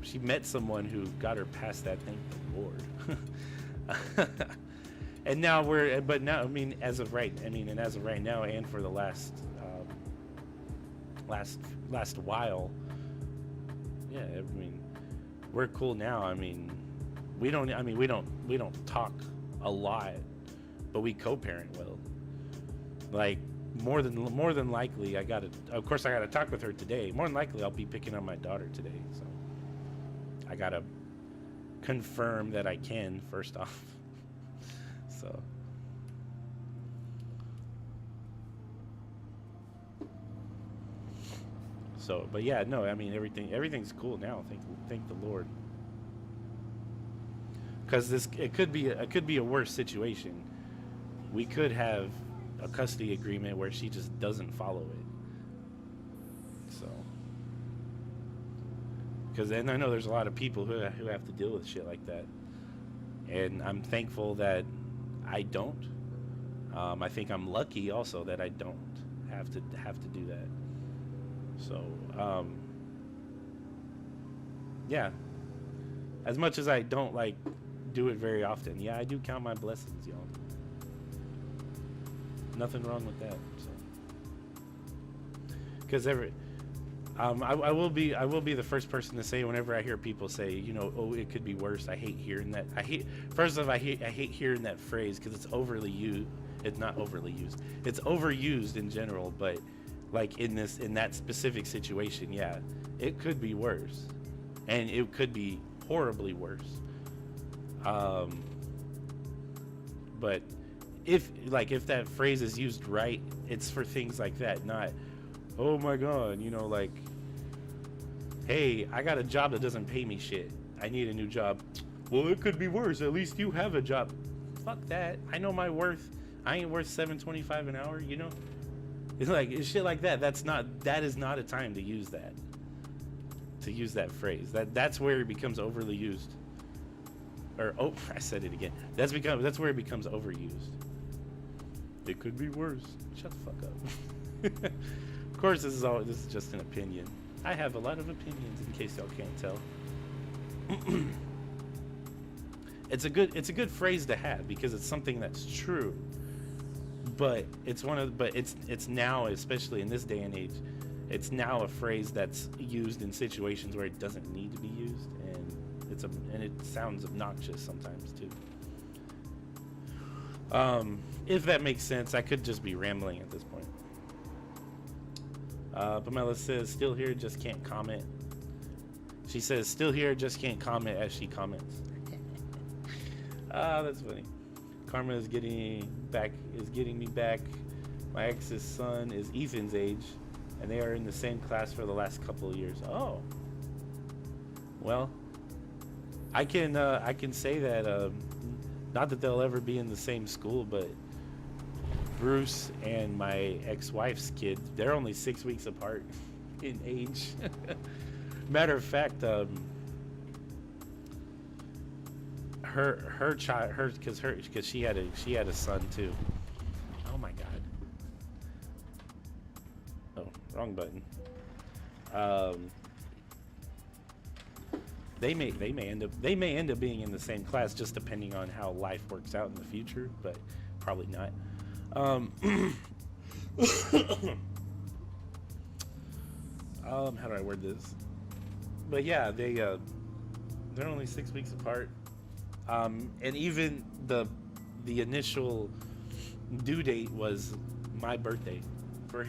she met someone who got her past that, thank the Lord. And now as of right now, and for the last while, yeah, I mean, we're cool now. I mean, we don't talk a lot, but we co-parent well. Like, more than likely, of course I gotta talk with her today. More than likely, I'll be picking up my daughter today, so I gotta confirm that I can first off. So, but yeah, no, I mean, everything's cool now. Thank the Lord. Because it could be a worse situation. We could have a custody agreement where she just doesn't follow it. So, because then I know there's a lot of people who have to deal with shit like that, and I'm thankful that I don't. I think I'm lucky also that I don't have to do that. So, yeah. As much as I don't like do it very often, yeah, I do count my blessings, y'all. Nothing wrong with that. So, because I will be the first person to say, whenever I hear people say, you know, oh, it could be worse. I hate hearing that. I hate hearing that phrase because it's overly used. It's not overly used. It's overused in general, but like in that specific situation, yeah, it could be worse, and it could be horribly worse. But if that phrase is used right, it's for things like that, not, oh my God, you know, like, hey, I got a job that doesn't pay me shit. I need a new job. Well, it could be worse. At least you have a job. Fuck that. I know my worth. I ain't worth $7.25 an hour, you know? It's shit like that. That is not a time to use that. To use that phrase. That's where it becomes overly used. Or, oh, I said it again. That's where it becomes overused. It could be worse. Shut the fuck up. Of course, this is just an opinion. I have a lot of opinions, in case y'all can't tell. It's a good phrase to have because it's something that's true. But it's now, especially in this day and age, it's now a phrase that's used in situations where it doesn't need to be used, and it sounds obnoxious sometimes too. If that makes sense, I could just be rambling at this point. Pamela says, still here, just can't comment. She says, still here, just can't comment as she comments. Ah, that's funny. Karma is getting me back. My ex's son is Ethan's age, and they are in the same class for the last couple of years. Oh. Well, I can say that, not that they'll ever be in the same school, but Bruce and my ex-wife's kid, they're only 6 weeks apart in age. Matter of fact, her child, because she had a son too. Oh my God. Oh, wrong button. They may end up being in the same class, just depending on how life works out in the future, but probably not. How do I word this? But yeah, they're only 6 weeks apart. And even the initial due date was my birthday. For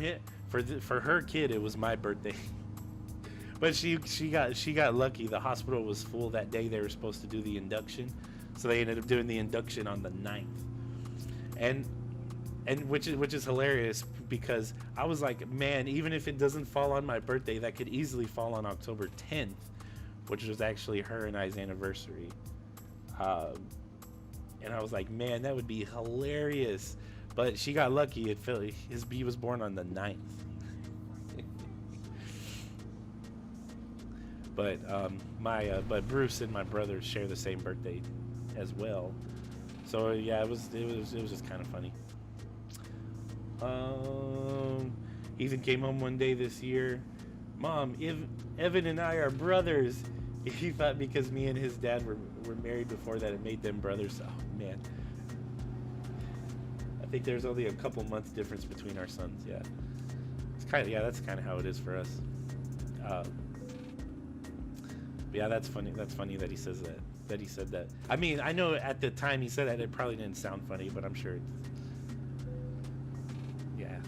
her kid, it was my birthday. But she got lucky. The hospital was full that day they were supposed to do the induction, so they ended up doing the induction on the 9th. And which is hilarious, because I was like, man, even if it doesn't fall on my birthday, that could easily fall on October 10th, which was actually her and I's anniversary. And I was like, man, that would be hilarious. But she got lucky. He was born on the 9th. But Bruce and my brother share the same birthday as well. So yeah, it was just kind of funny. Ethan came home one day this year. Mom, Evan and I are brothers. He thought because me and his dad were married before that it made them brothers. Oh man. I think there's only a couple months difference between our sons. Yeah. That's kind of how it is for us. Yeah, that's funny. That's funny that he says that. That he said that. I mean, I know at the time he said that it probably didn't sound funny, but I'm sure it's, yeah.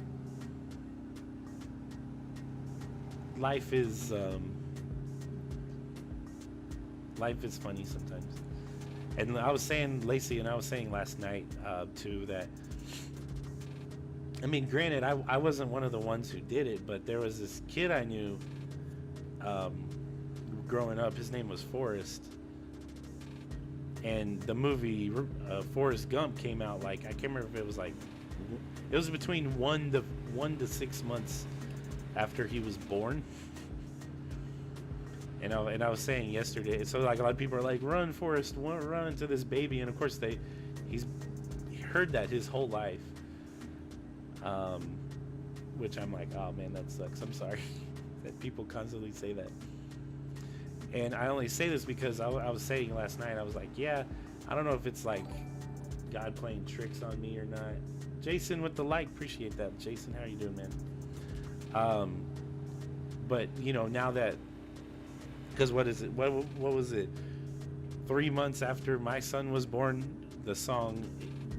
Life is funny sometimes. And I was saying, Lacey and I was saying last night too, that, I mean, granted, I wasn't one of the ones who did it, but there was this kid I knew growing up. His name was Forrest, and the movie Forrest Gump came out, like, I can't remember if it was between 1 to 6 months after he was born. And I was saying yesterday, so like a lot of people are like, run Forrest, run to this baby, and of course he's heard that his whole life, which I'm like, oh man, that sucks. I'm sorry that people constantly say that. And I only say this because I was saying last night, I was like, yeah, I don't know if it's like God playing tricks on me or not. Jason with the like, appreciate that. Jason, how you doing, man? But you know, now that, because what is it? What was it? 3 months after my son was born, the song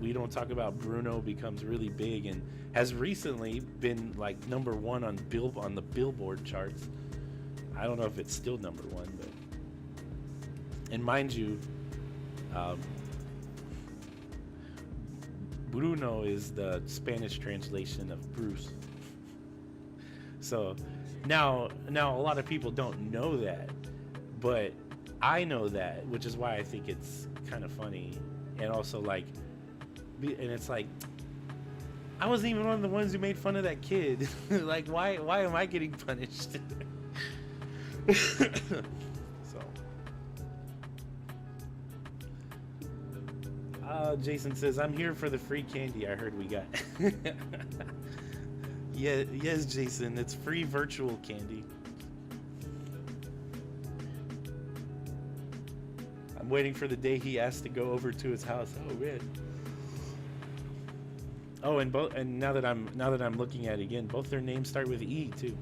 "We Don't Talk About Bruno" becomes really big and has recently been like #1 on the Billboard charts. I don't know if it's still #1, but, and mind you, Bruno is the Spanish translation of Bruce. So now a lot of people don't know that, but I know that, which is why I think it's kind of funny. And also, like, and it's like, I wasn't even one of the ones who made fun of that kid. Like, why am I getting punished? So Jason says, I'm here for the free candy I heard we got. Yeah, yes, Jason, it's free virtual candy. I'm waiting for the day he asked to go over to his house. Oh man. Oh, and now that I'm looking at it again, both their names start with E too.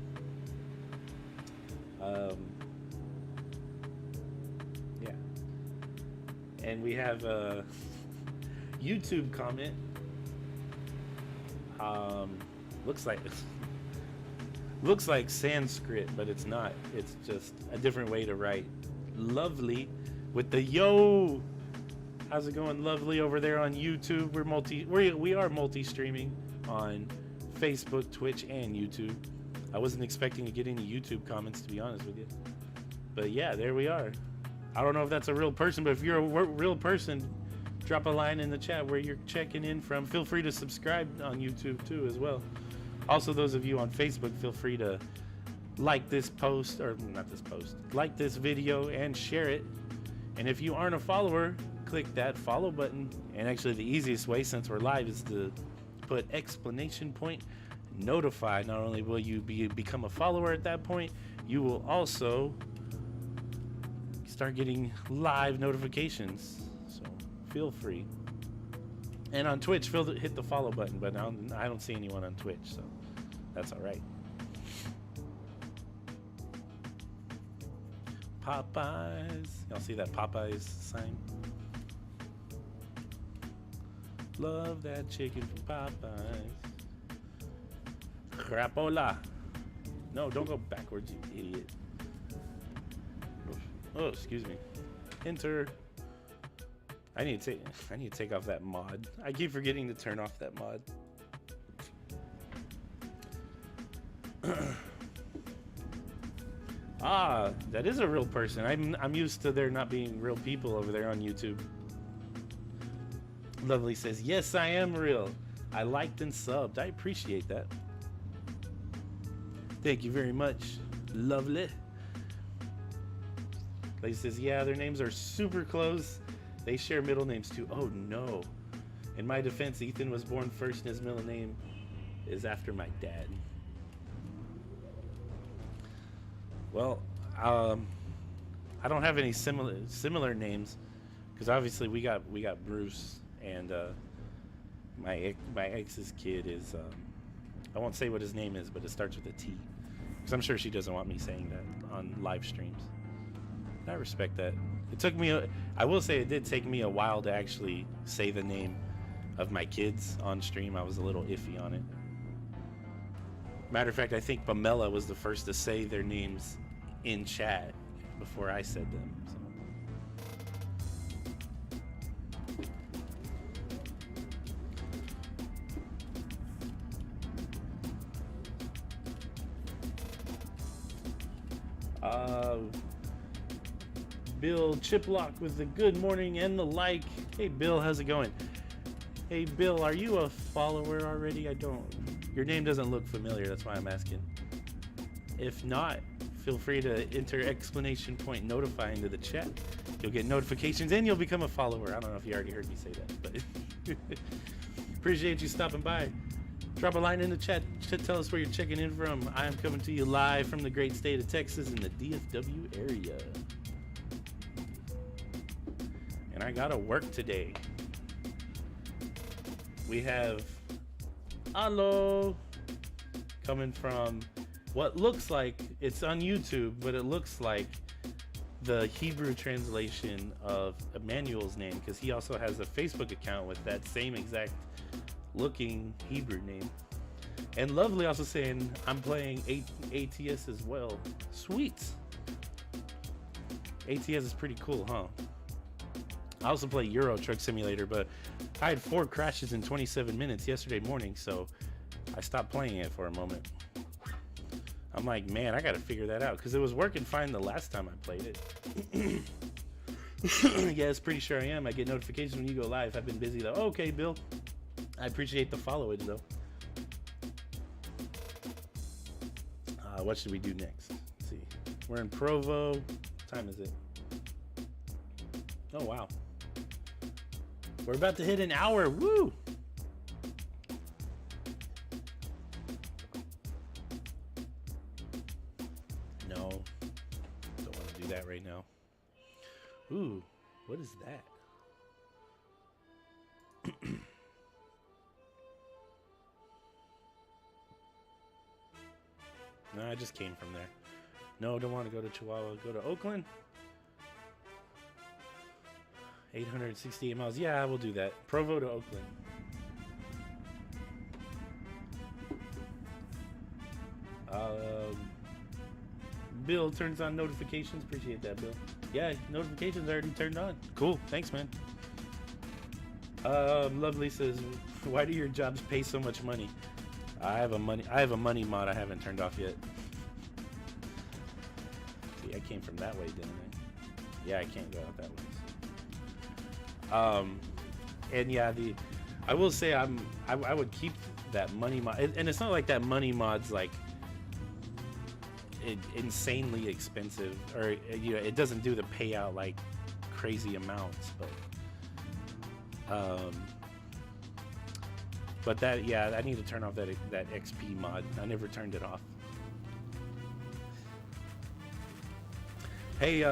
Yeah. And we have a YouTube comment. Looks like Looks like Sanskrit, but it's not. It's just a different way to write lovely with the yo. How's it going, lovely, over there on YouTube? We are multi-streaming on Facebook, Twitch, and YouTube. I wasn't expecting to get any YouTube comments, to be honest with you. But yeah, there we are. I don't know if that's a real person, but if you're a real person, drop a line in the chat where you're checking in from. Feel free to subscribe on YouTube too as well. Also, those of you on Facebook, feel free to like this post, or not this post, like this video and share it. And if you aren't a follower, click that follow button. And actually the easiest way, since we're live, is to put exclamation point notify. Not only will you become a follower at that point, you will also start getting live notifications. So feel free. And on Twitch, hit the follow button, but I don't see anyone on Twitch, so that's all right. Popeyes. Y'all see that Popeyes sign? Love that chicken from Popeyes. Crapola. No, don't go backwards, you idiot. Oh, excuse me. Enter. I need to take off that mod. I keep forgetting to turn off that mod. Ah, that is a real person. I'm used to there not being real people over there on YouTube. Lovely says, yes, I am real. I liked and subbed. I appreciate that. Thank you very much. Lovely. Lady says, yeah, their names are super close. They share middle names too. Oh no. In my defense, Ethan was born first and his middle name is after my dad. Well, I don't have any similar names, because obviously we got Bruce, and my ex's kid is I won't say what his name is, but it starts with a T, because I'm sure she doesn't want me saying that on live streams. I respect that. It took me I will say it did take me a while to actually say the name of my kids on stream. I was a little iffy on it. Matter of fact, I think Pamela was the first to say their names in chat before I said them. Bill Chiplock with the good morning and the like. Hey Bill, how's it going? Hey Bill, are you a follower already? Your name doesn't look familiar, that's why I'm asking. If not, feel free to enter exclamation point notify into the chat. You'll get notifications and you'll become a follower. I don't know if you already heard me say that, but appreciate you stopping by. Drop a line in the chat to tell us where you're checking in from. I am coming to you live from the great state of Texas in the DFW area. And I gotta work today. We have Alo coming from what looks like, it's on YouTube, but it looks like the Hebrew translation of Emmanuel's name, because he also has a Facebook account with that same exact looking Hebrew name. And Lovely also saying, I'm playing ATS as well. Sweet. ATS is pretty cool, huh? I also play Euro Truck Simulator, but I had 4 crashes in 27 minutes yesterday morning, so I stopped playing it for a moment. I'm like, man, I gotta figure that out, because it was working fine the last time I played it. Yes, pretty sure I am. I get notifications when you go live. I've been busy though. Okay, Bill. I appreciate the followage though. What should we do next? Let's see. We're in Provo. What time is it? Oh, wow. We're about to hit an hour. Woo! No. Don't want to do that right now. Ooh, what is that? No, I just came from there. No, don't want to go to Chihuahua. Go to Oakland. 868 miles. Yeah, we'll do that. Provo to Oakland. Bill turns on notifications. Appreciate that, Bill. Yeah, notifications already turned on. Cool. Thanks, man. Lovely says, why do your jobs pay so much money? I have a money mod I haven't turned off yet. See, I came from that way, didn't I? Yeah, I can't go out that way. And yeah, I will say I would keep that money mod, and it's not like that money mod's like insanely expensive, or you know, it doesn't do the payout like crazy amounts, but that, yeah, I need to turn off that XP mod. I never turned it off. Hey,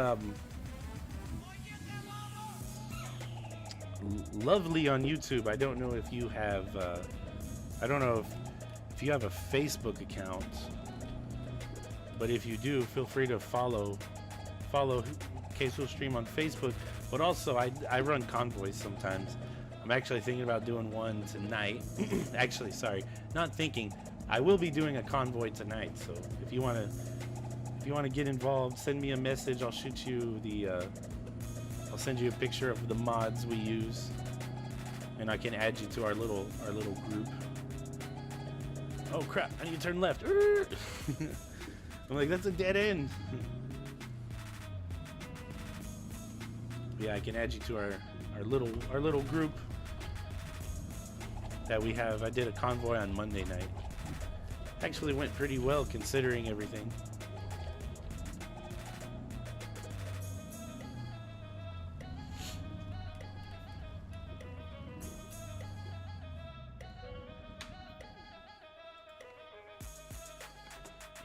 Lovely on YouTube. I don't know if you have I don't know if you have a Facebook account, but if you do, feel free to follow Queso Stream on Facebook. But also, I run convoys sometimes. I'm actually thinking about doing one tonight. Actually, sorry, not thinking. I will be doing a convoy tonight. So if you want to get involved, send me a message. I'll shoot you the I'll send you a picture of the mods we use, and I can add you to our little group. Oh crap, I need to turn left. I'm like, that's a dead end. Yeah, I can add you to our little group that we have. I did a convoy on Monday night. Actually went pretty well considering everything.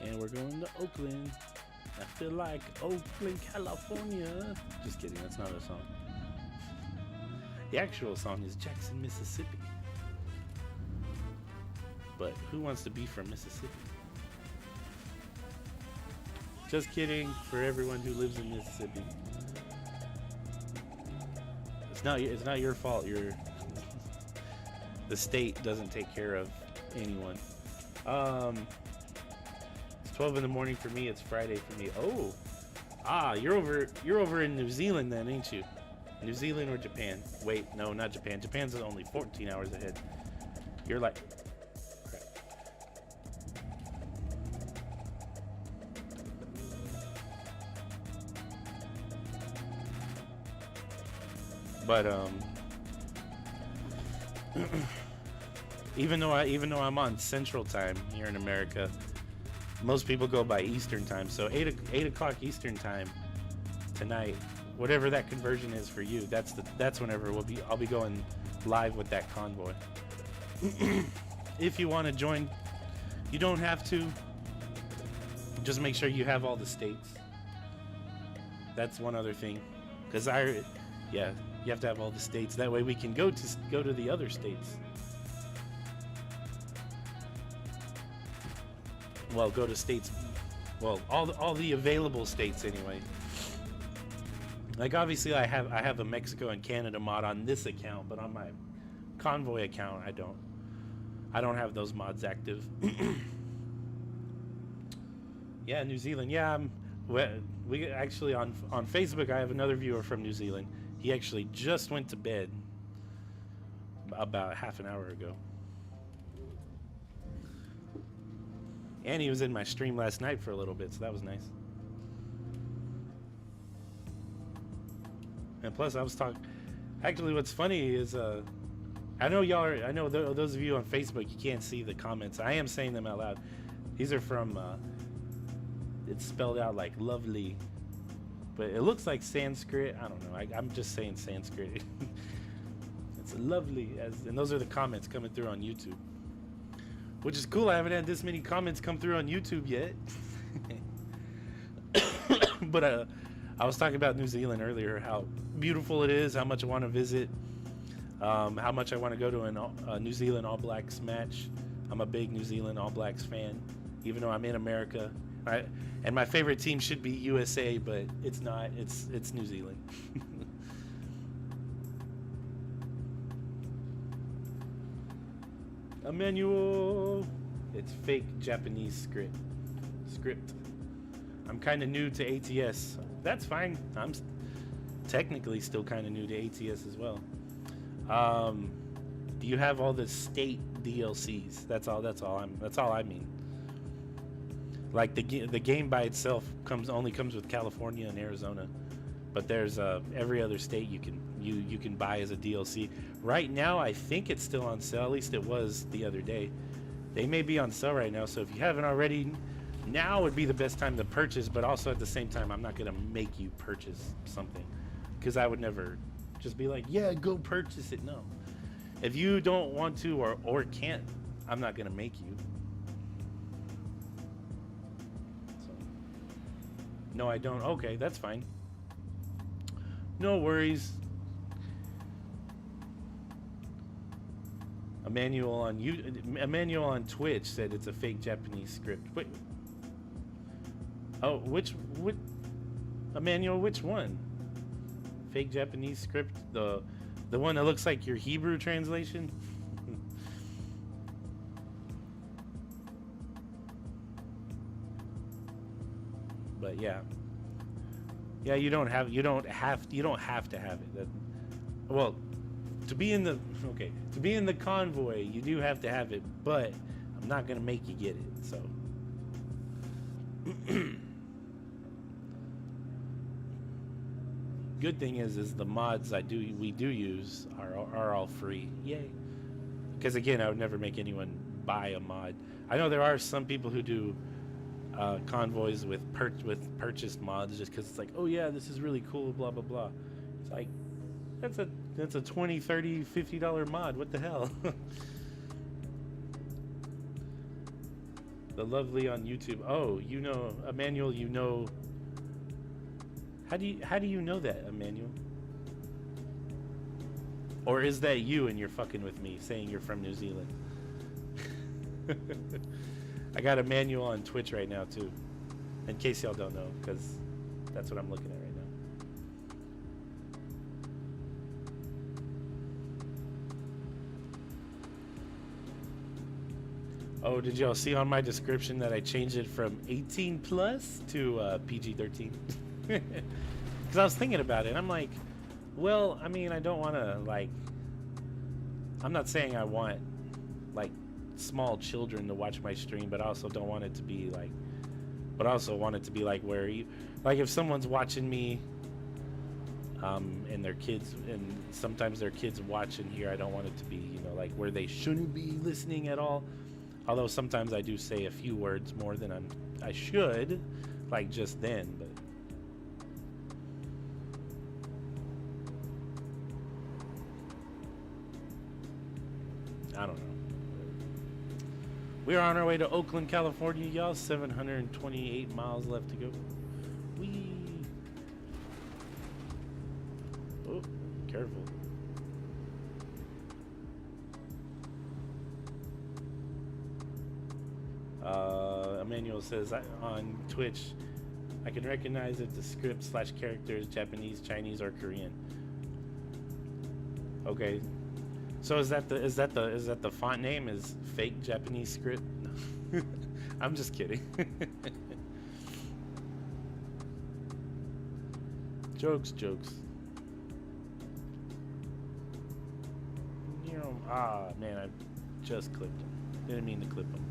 And we're going to Oakland. I feel like Oakland, California. Just kidding, that's not a song. The actual song is Jackson, Mississippi. But who wants to be from Mississippi? Just kidding, for everyone who lives in Mississippi. It's not your fault. The state doesn't take care of anyone. It's 12 in the morning for me. It's Friday for me. Oh, you're over in New Zealand then, ain't you? New Zealand or Japan? Wait, no, not Japan. Japan's only 14 hours ahead. You're like, crap. But even though I'm on Central Time here in America, most people go by Eastern Time. So 8 o'clock Eastern Time tonight, whatever that conversion is for you, that's whenever I'll be going live with that convoy. If you want to join, you don't have to. Just make sure you have all the states. That's one other thing, because you have to have all the states. That way we can go to the other states. Well, go to states. Well, all the available states anyway. Like obviously, I have a Mexico and Canada mod on this account, but on my convoy account, I don't have those mods active. Yeah, New Zealand. Yeah, we actually on Facebook, I have another viewer from New Zealand. He actually just went to bed about half an hour ago. And he was in my stream last night for a little bit, so that was nice. And plus, I was talking. Actually, what's funny is, I know those of you on Facebook, you can't see the comments. I am saying them out loud. These are from. It's spelled out like lovely, but it looks like Sanskrit. I don't know. I'm just saying Sanskrit. It's lovely, and those are the comments coming through on YouTube. Which is cool. I haven't had this many comments come through on YouTube yet. But I was talking about New Zealand earlier, how beautiful it is, how much I want to visit, how much I want to go to a New Zealand All Blacks match. I'm a big New Zealand All Blacks fan, even though I'm in America. And my favorite team should be USA, but it's not. It's New Zealand. Emmanuel. It's fake Japanese script. script. I'm kind of new to ATS. That's fine. I'm technically still kind of new to ATS as well. Do you have all the state DLCs? That's all I mean. Like the game by itself only comes with California and Arizona, but there's every other state you can buy as a DLC. Right now, I think it's still on sale. At least it was the other day. They may be on sale right now. So if you haven't already, now would be the best time to purchase. But also at the same time, I'm not gonna make you purchase something, because I would never just be like, yeah, go purchase it. No, if you don't want to or can't, I'm not gonna make you. So, no, I don't. Okay, that's fine. No worries. Emmanuel on Twitch said it's a fake Japanese script. Wait. Oh, which Emmanuel? Which one? Fake Japanese script? The one that looks like your Hebrew translation? But yeah. Yeah, you don't have to have it. Well, to be in the convoy, you do have to have it, but I'm not gonna make you get it. So, good thing is the mods we do use are all free. Yay! Because again, I would never make anyone buy a mod. I know there are some people who do convoys with purchased mods just because it's like, oh yeah, this is really cool, blah blah blah. It's like that's a $20, $30, $50 mod. What the hell? The lovely on YouTube. Oh, you know, Emmanuel. You know. How do you know that, Emmanuel? Or is that you and you're fucking with me, saying you're from New Zealand? I got Emmanuel on Twitch right now too, in case y'all don't know, because that's what I'm looking at right now. Oh, did y'all see on my description that I changed it from 18 plus to PG-13? Because I was thinking about it. I'm like, well, I mean, I don't want to, like, I'm not saying I want, like, small children to watch my stream, but I also don't want it to be like, but I also want it to be like where you, like if someone's watching me and their kids, and sometimes their kids watching here, I don't want it to be, you know, like where they shouldn't be listening at all. Although sometimes I do say a few words more than I should, like just then, but I don't know. We're on our way to Oakland, California, y'all. 728 miles left to go. Whee! Oh, careful. Emmanuel says on Twitch, I can recognize if the script / characters Japanese, Chinese, or Korean. Okay. So is that the font name is fake Japanese script? I'm just kidding. Jokes. Ah, man, I just clipped him. Didn't mean to clip him.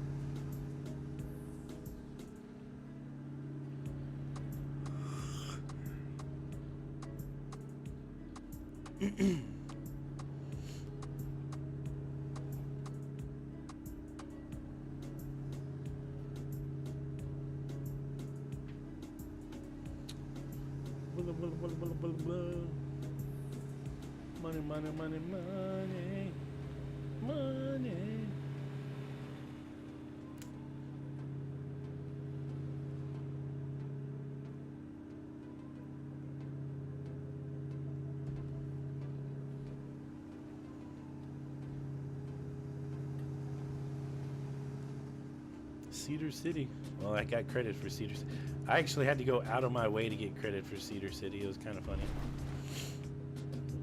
Money. Cedar City. Well, I got credit for Cedar City. I actually had to go out of my way to get credit for Cedar City. It was kind of funny.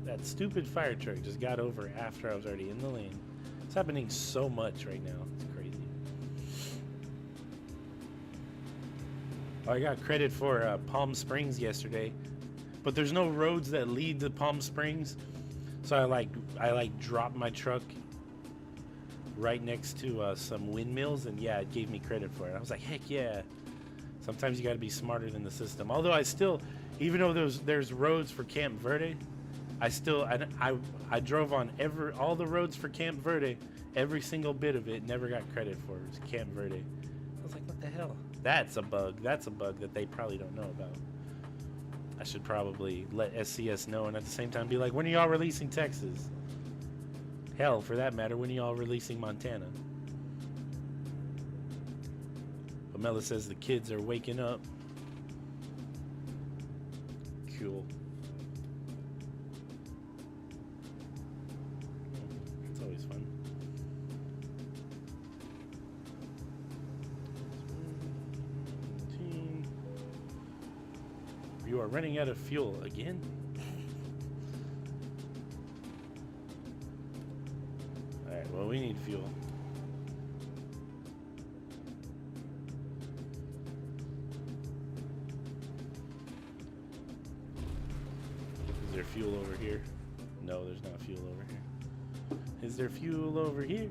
That stupid fire truck just got over after I was already in the lane. It's happening so much right now. It's crazy. Oh, I got credit for Palm Springs yesterday, but there's no roads that lead to Palm Springs, so I like dropped my truck right next to some windmills, and yeah, it gave me credit for it. I was like, heck yeah. Sometimes you got to be smarter than the system. Although I still, even though there's roads for Camp Verde, I drove on all the roads for Camp Verde, every single bit of it, never got credit for. It was Camp Verde. I was like, what the hell? That's a bug. That's a bug that they probably don't know about. I should probably let SCS know, and at the same time be like, when are y'all releasing Texas? Hell, for that matter, when are y'all releasing Montana? Pamela says the kids are waking up. Cool. It's always fun. You are running out of fuel again? Alright, well, we need fuel. Is there fuel over here? No, there's not fuel over here. Is there fuel over here?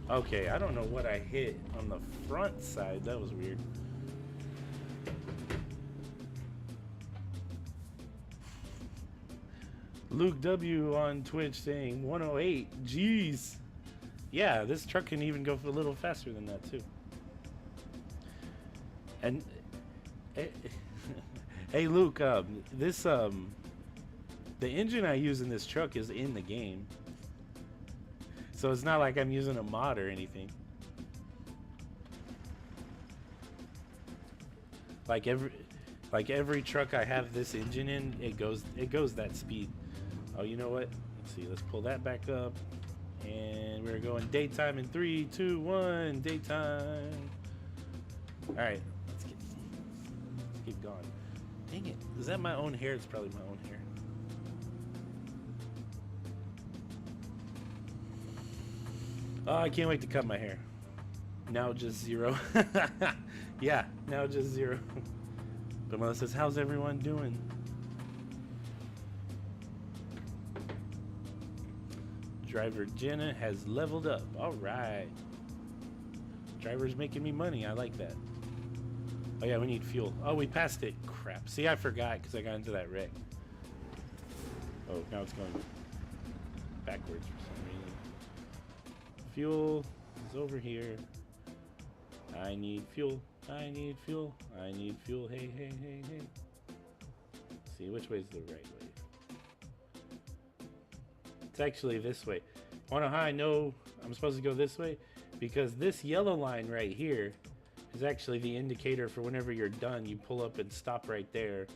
Okay, I don't know what I hit on the front side. That was weird. Luke W on Twitch saying 108. Jeez. Yeah, this truck can even go a little faster than that too. And hey Luke, the engine I use in this truck is in the game. So it's not like I'm using a mod or anything. Like every truck I have this engine in, it goes that speed. Oh, you know what? Let's see. Let's pull that back up, and we're going daytime in 3, 2, 1. Daytime. All right, let's keep going. Dang it! Is that my own hair? It's probably my own hair. Oh, I can't wait to cut my hair. Now just 0. Yeah, now just 0. But Melissa says, how's everyone doing? Driver Jenna has leveled up. All right. Driver's making me money. I like that. Oh yeah, we need fuel. Oh, we passed it. Crap. See, I forgot because I got into that wreck. Oh, now it's going backwards for some reason. Fuel is over here. I need fuel. I need fuel. I need fuel. Hey, hey, hey, hey. Let's see, which way is the right way? It's actually this way. Wanna know how I know I'm supposed to go this way? Because this yellow line right here is actually the indicator for whenever you're done, you pull up and stop right there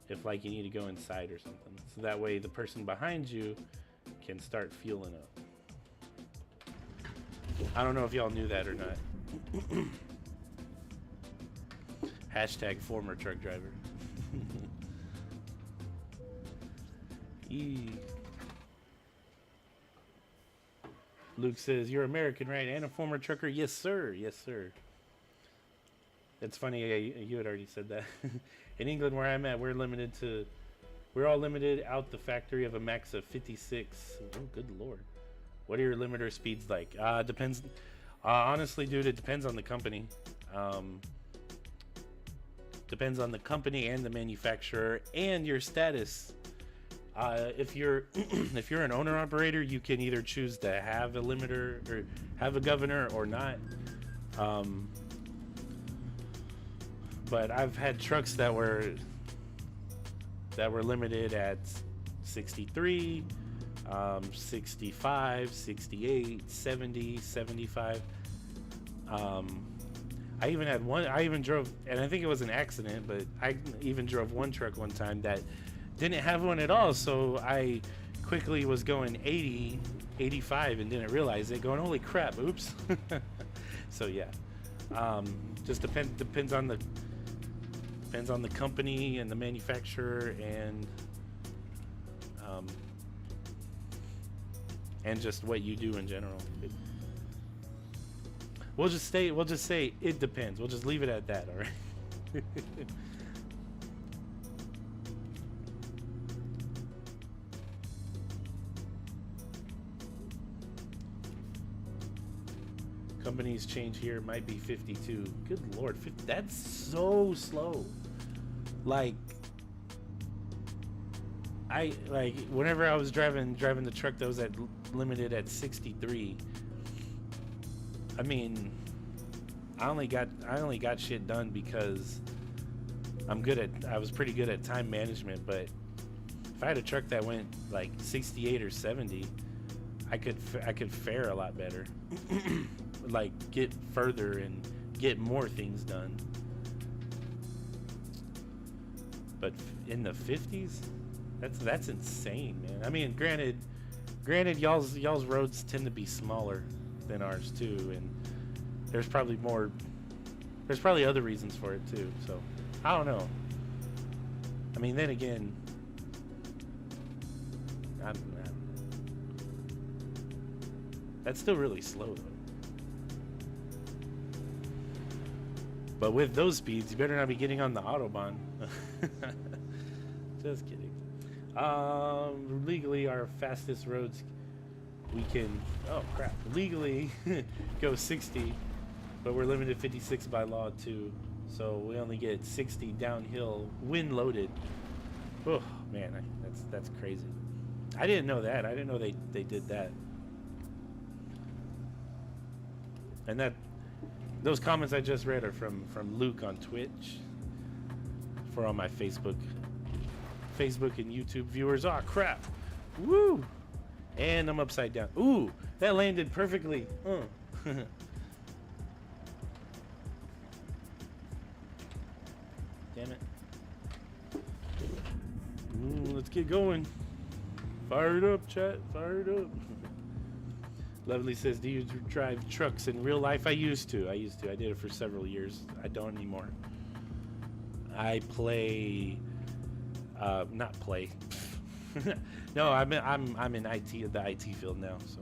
if like you need to go inside or something. So that way the person behind you can start fueling up. I don't know if y'all knew that or not. Hashtag former truck driver. Luke says, you're American, right? And a former trucker? Yes, sir. Yes, sir. It's funny, you had already said that. In England, where I'm at, we're all limited out the factory of a max of 56. Oh, good lord. What are your limiter speeds like? Depends. Honestly, dude, it depends on the company. Depends on the company and the manufacturer and your status. If you're if you're an owner operator, you can either choose to have a limiter or have a governor or not. But I've had trucks that were limited at 63. 65, 68, 70, 75. I I even had one. I even drove, and I think it was an accident, but I even drove one truck one time that didn't have one at all. So I quickly was going 80, 85, and didn't realize it. Going, holy crap! Oops. So yeah, just depends on the company and the manufacturer and just what you do in general. We'll just say it depends. We'll just leave it at that, all right? Companies change here, might be 52. Good lord, 50, that's so slow. Like whenever I was driving the truck that was limited at 63. I mean, I only got shit done because I was pretty good at time management. But if I had a truck that went like 68 or 70, I could fare a lot better. Like get further and get more things done. But in the 50s, that's insane, man. I mean, granted, y'all's roads tend to be smaller than ours too, and there's probably other reasons for it too. So I don't know. I mean, then again, that's still really slow though. But with those speeds, you better not be getting on the Autobahn. Just kidding. Legally, our fastest roads, we can, oh crap, legally go 60, but we're limited 56 by law too. So we only get 60 downhill when loaded. Oh man, that's crazy. I didn't know that. I didn't know they did that. And those comments I just read are from Luke on Twitch. For all my Facebook and YouTube viewers. Oh crap. Woo! And I'm upside down. Ooh, that landed perfectly. Damn it. Let's get going. Fire it up, chat. Fire it up. Lovely says, do you drive trucks in real life? I used to. I did it for several years. I don't anymore. I play, not play. No, I'm in IT, the IT field now. So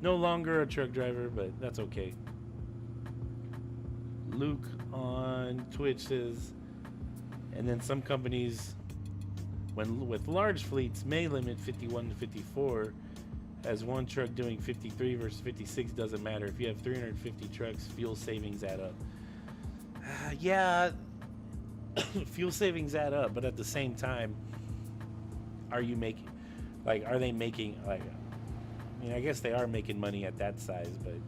no longer a truck driver, but that's okay. Luke on Twitch says, and then some companies, with large fleets, may limit 51 to 54, as one truck doing 53 versus 56 doesn't matter. If you have 350 trucks, fuel savings add up. Yeah, fuel savings add up, but at the same time, are they making, like, I mean, I guess they are making money at that size, but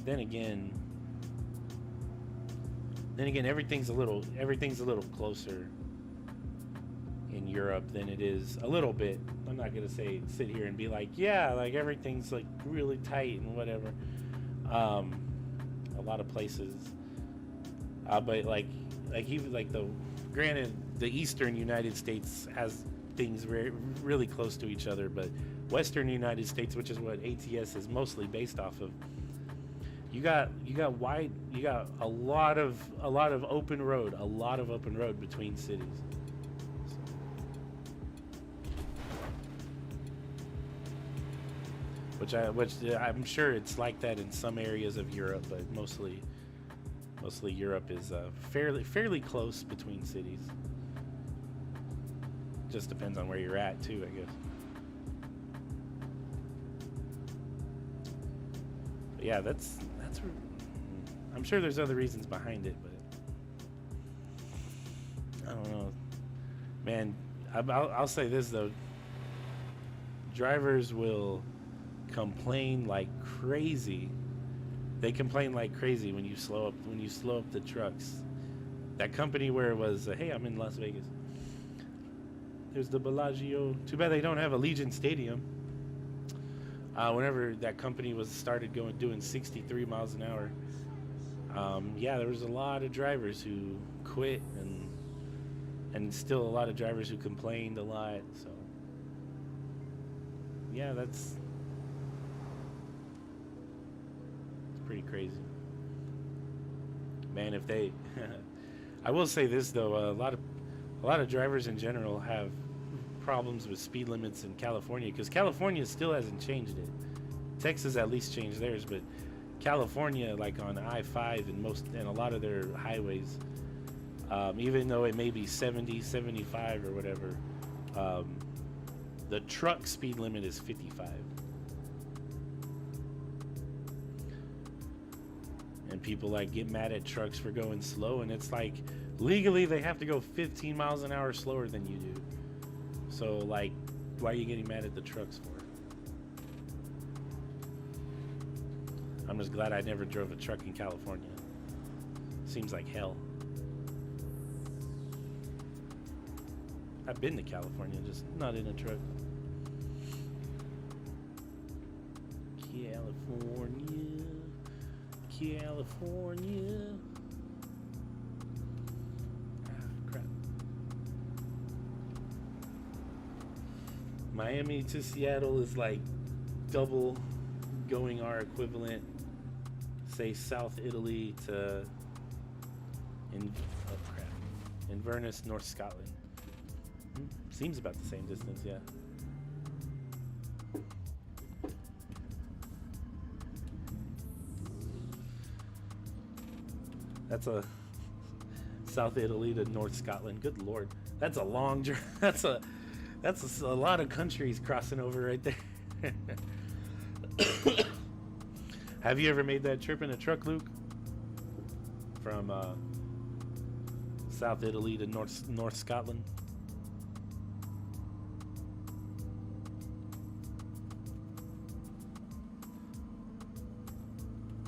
then again, everything's a little closer in Europe than it is a little bit. I'm not gonna sit here and be like, yeah, like everything's like really tight and whatever. A lot of places, but like even like granted, the eastern United States has things really close to each other, but western United States, which is what ATS is mostly based off of, you got a lot of open road between cities. Which I'm sure it's like that in some areas of Europe, but mostly Europe is fairly close between cities. Just depends on where you're at too, I guess. But yeah, that's. I'm sure there's other reasons behind it, but I don't know, man. I'll say this though: drivers will complain like crazy. They complain like crazy when you slow up the trucks. That company where it was, hey, I'm in Las Vegas. There's the Bellagio. Too bad they don't have Allegiant Stadium. Whenever that company was started doing 63 miles an hour, yeah, there was a lot of drivers who quit, and still a lot of drivers who complained a lot. So yeah, that's pretty crazy, man. If they, I will say this though, a lot of drivers in general have problems with speed limits in California, because California still hasn't changed it. Texas at least changed theirs, but California, like on I-5 and a lot of their highways, even though it may be 70, 75 or whatever, the truck speed limit is 55. And people like get mad at trucks for going slow, and it's like legally they have to go 15 miles an hour slower than you do. So, like, why are you getting mad at the trucks for? I'm just glad I never drove a truck in California. Seems like hell. I've been to California, just not in a truck. California, California. Miami to Seattle is like double going our equivalent, say South Italy to Inverness, North Scotland. Seems about the same distance, yeah. That's a South Italy to North Scotland. Good Lord, that's a long journey. That's a lot of countries crossing over right there. Have you ever made that trip in a truck, Luke? From South Italy to North Scotland?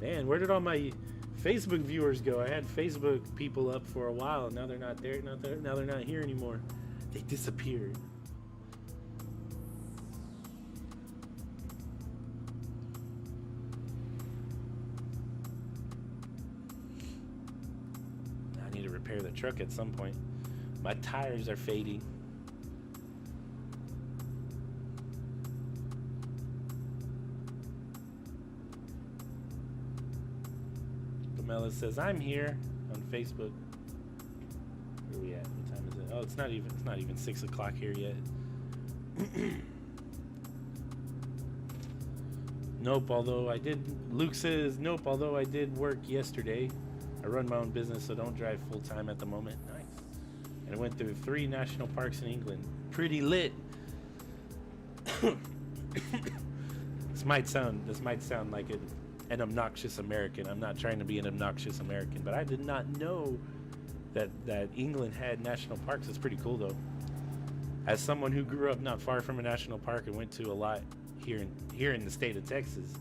Man, where did all my Facebook viewers go? I had Facebook people up for a while, and now they're not there. Now they're not here anymore. They disappeared. I need to repair the truck at some point. My tires are fading. Camilla says I'm here on Facebook. Where are we at? What time is it? Oh, it's not even 6 o'clock here yet. Nope, although I did. Luke says nope, although I did work yesterday. I run my own business, so don't drive full time at the moment. Nice. And I went through 3 national parks in England. Pretty lit. This might sound like an obnoxious American. I'm not trying to be an obnoxious American, but I did not know that England had national parks. It's pretty cool though. As someone who grew up not far from a national park and went to a lot here in the state of Texas,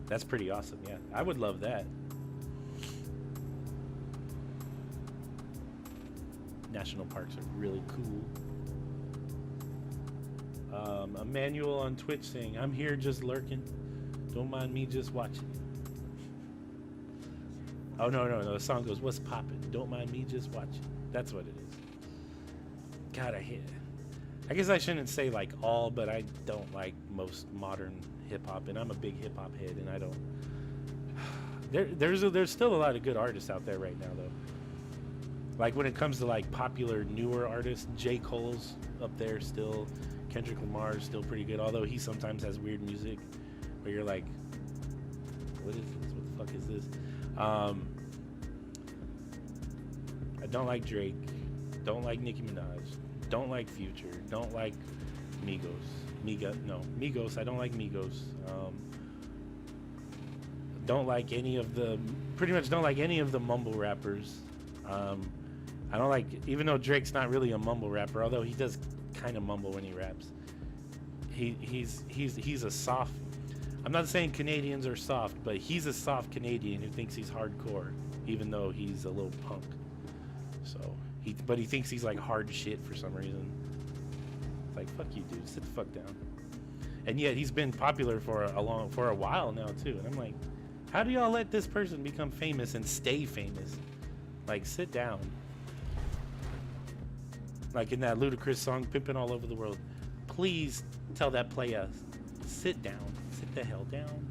that's pretty awesome. Yeah, I would love that. National parks are really cool. Emmanuel on Twitch saying, I'm here just lurking. Don't mind me just watching. Oh, no. The song goes, what's poppin'? Don't mind me just watching. That's what it is. God, I guess I shouldn't say like all, but I don't like most modern hip-hop, and I'm a big hip-hop head, and I don't... There's still a lot of good artists out there right now, though. Like, when it comes to, like, popular, newer artists, J. Cole's up there still. Kendrick Lamar's still pretty good, although he sometimes has weird music where you're like, what is this? What the fuck is this? I don't like Drake. Don't like Nicki Minaj. Don't like Future. Don't like Migos. Migos. I don't like Migos. Pretty much don't like any of the mumble rappers. I don't like, even though Drake's not really a mumble rapper, although he does kind of mumble when he raps. He's a soft. I'm not saying Canadians are soft, but he's a soft Canadian who thinks he's hardcore, even though he's a little punk. So but he thinks he's like hard shit for some reason. It's like, fuck you, dude. Sit the fuck down. and yet he's been popular for a while now too. And I'm like, how do y'all let this person become famous and stay famous? Like, sit down. Like in that Ludacris song, "Pimpin' All Over the World." Please tell that playa, sit down. Sit the hell down.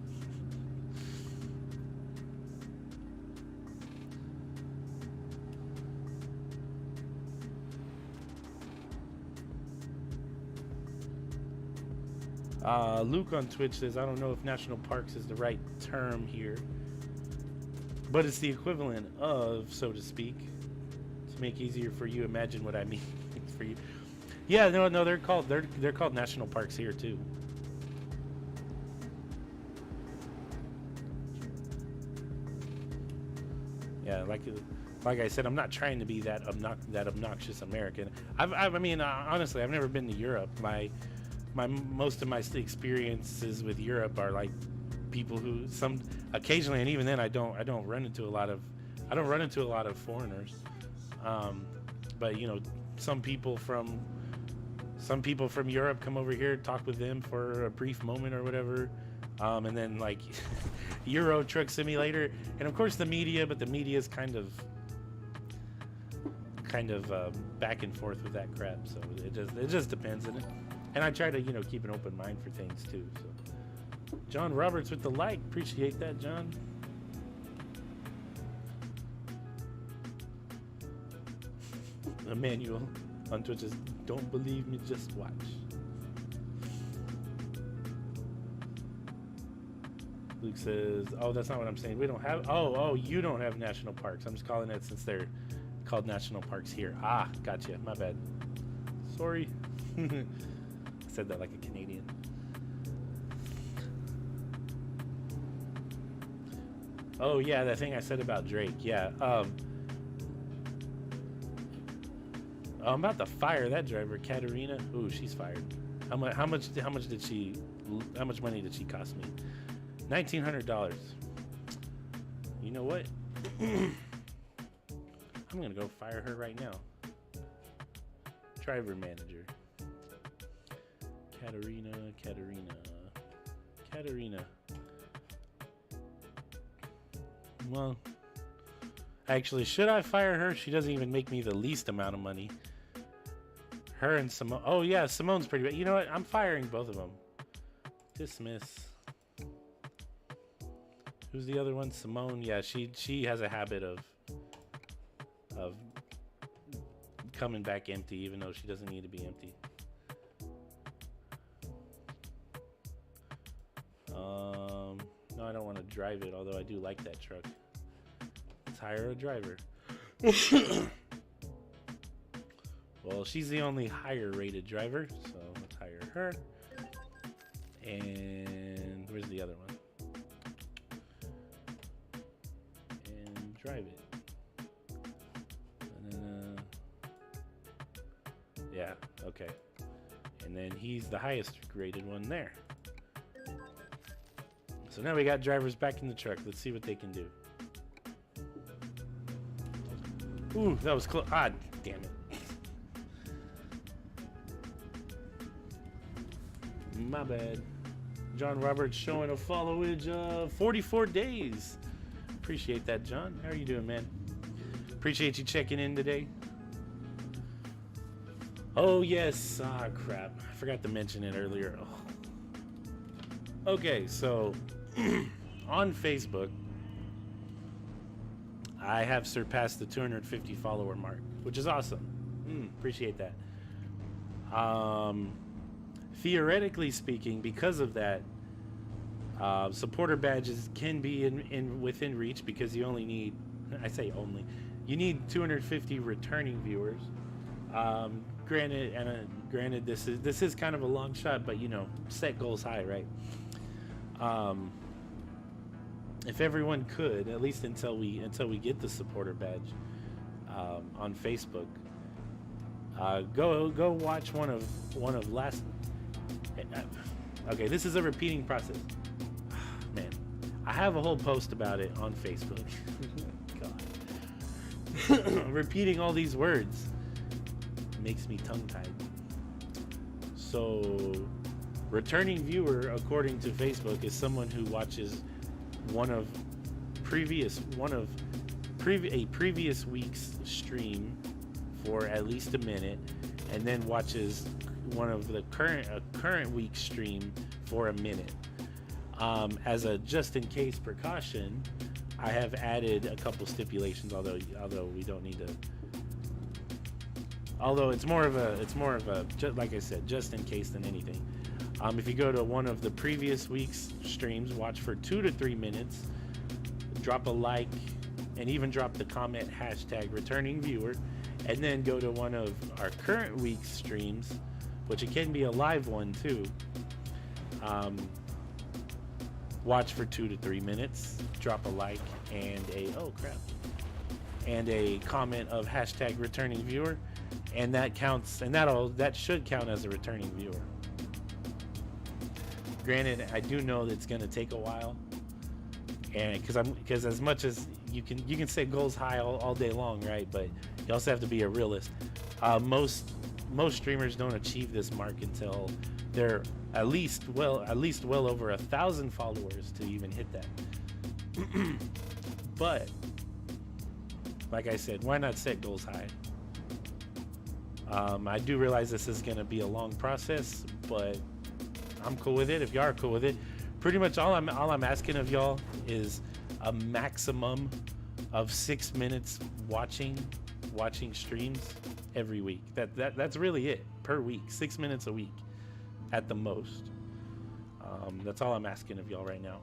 Luke on Twitch says, I don't know if national parks is the right term here, but it's the equivalent of, so to speak, to make easier for you. Imagine what I mean for you. Yeah, no, they're called national parks here too. Yeah, like I said, I'm not trying to be that obnoxious American. I mean, honestly, I've never been to Europe. Most of my experiences with Europe are like people who occasionally, and even then I don't run into a lot of foreigners. But you know, some people from Europe come over here, talk with them for a brief moment or whatever, and then like Euro Truck Simulator, and of course the media, but the media is kind of back and forth with that crap. So it just depends. And I try to, you know, keep an open mind for things too. So John Roberts with the like, appreciate that, John. Emmanuel on Twitch says, don't believe me, just watch. Luke says, oh, that's not what I'm saying. We don't have, you don't have national parks. I'm just calling it since they're called national parks here. Ah, gotcha, my bad. Sorry. Said that like a Canadian. Oh yeah, that thing I said about Drake. Yeah. I'm about to fire that driver, Katerina. Ooh, she's fired. How much money did she cost me? $1,900. You know what? I'm gonna go fire her right now. Driver manager. Katerina. Well, actually, should I fire her? She doesn't even make me the least amount of money. Her and Simone. Oh yeah, Simone's pretty bad. You know what? I'm firing both of them. Dismiss. Who's the other one? Simone. Yeah, she has a habit of coming back empty, even though she doesn't need to be empty. No, I don't want to drive it, although I do like that truck. Let's hire a driver. Well, she's the only higher rated driver, so let's hire her. And where's the other one? And drive it. And then, yeah, okay. And then he's the highest rated one there. So now we got drivers back in the truck. Let's see what they can do. Ooh, that was close. Ah, damn it. My bad. John Roberts showing a followage of 44 days. Appreciate that, John. How are you doing, man? Appreciate you checking in today. Oh, yes. Ah, crap. I forgot to mention it earlier. Oh. Okay, so on Facebook, I have surpassed the 250 follower mark, which is awesome. Appreciate that. Theoretically speaking, because of that, supporter badges can be within reach, because you only need, I say only, you need 250 returning viewers. Granted, this is kind of a long shot, but you know, set goals high, right? If everyone could, at least until we get the supporter badge on Facebook, go watch one of last. Okay, this is a repeating process. Man, I have a whole post about it on Facebook. God, repeating all these words makes me tongue-tied. So Returning viewer, according to Facebook, is someone who watches one of a previous week's stream for at least a minute, and then watches one of the current week's stream for a minute. As a just in case precaution, I have added a couple stipulations, although we don't need to. Although it's more of a like I said, just in case than anything. If you go to one of the previous week's streams, watch for 2 to 3 minutes, drop a like, and even drop the comment hashtag returning viewer, and then go to one of our current week's streams, which it can be a live one too. Watch for 2 to 3 minutes, drop a like and a comment of hashtag returning viewer, and that counts, and that should count as a returning viewer. Granted, I do know that it's going to take a while, and because as much as you can say goals high all day long, right? But you also have to be a realist. Most streamers don't achieve this mark until they're at least well over 1,000 followers to even hit that. But like I said, why not set goals high? I do realize this is going to be a long process, but I'm cool with it. If y'all are cool with it, pretty much all I'm asking of y'all is a maximum of 6 minutes watching streams every week. That's really it per week. 6 minutes a week at the most. That's all I'm asking of y'all right now.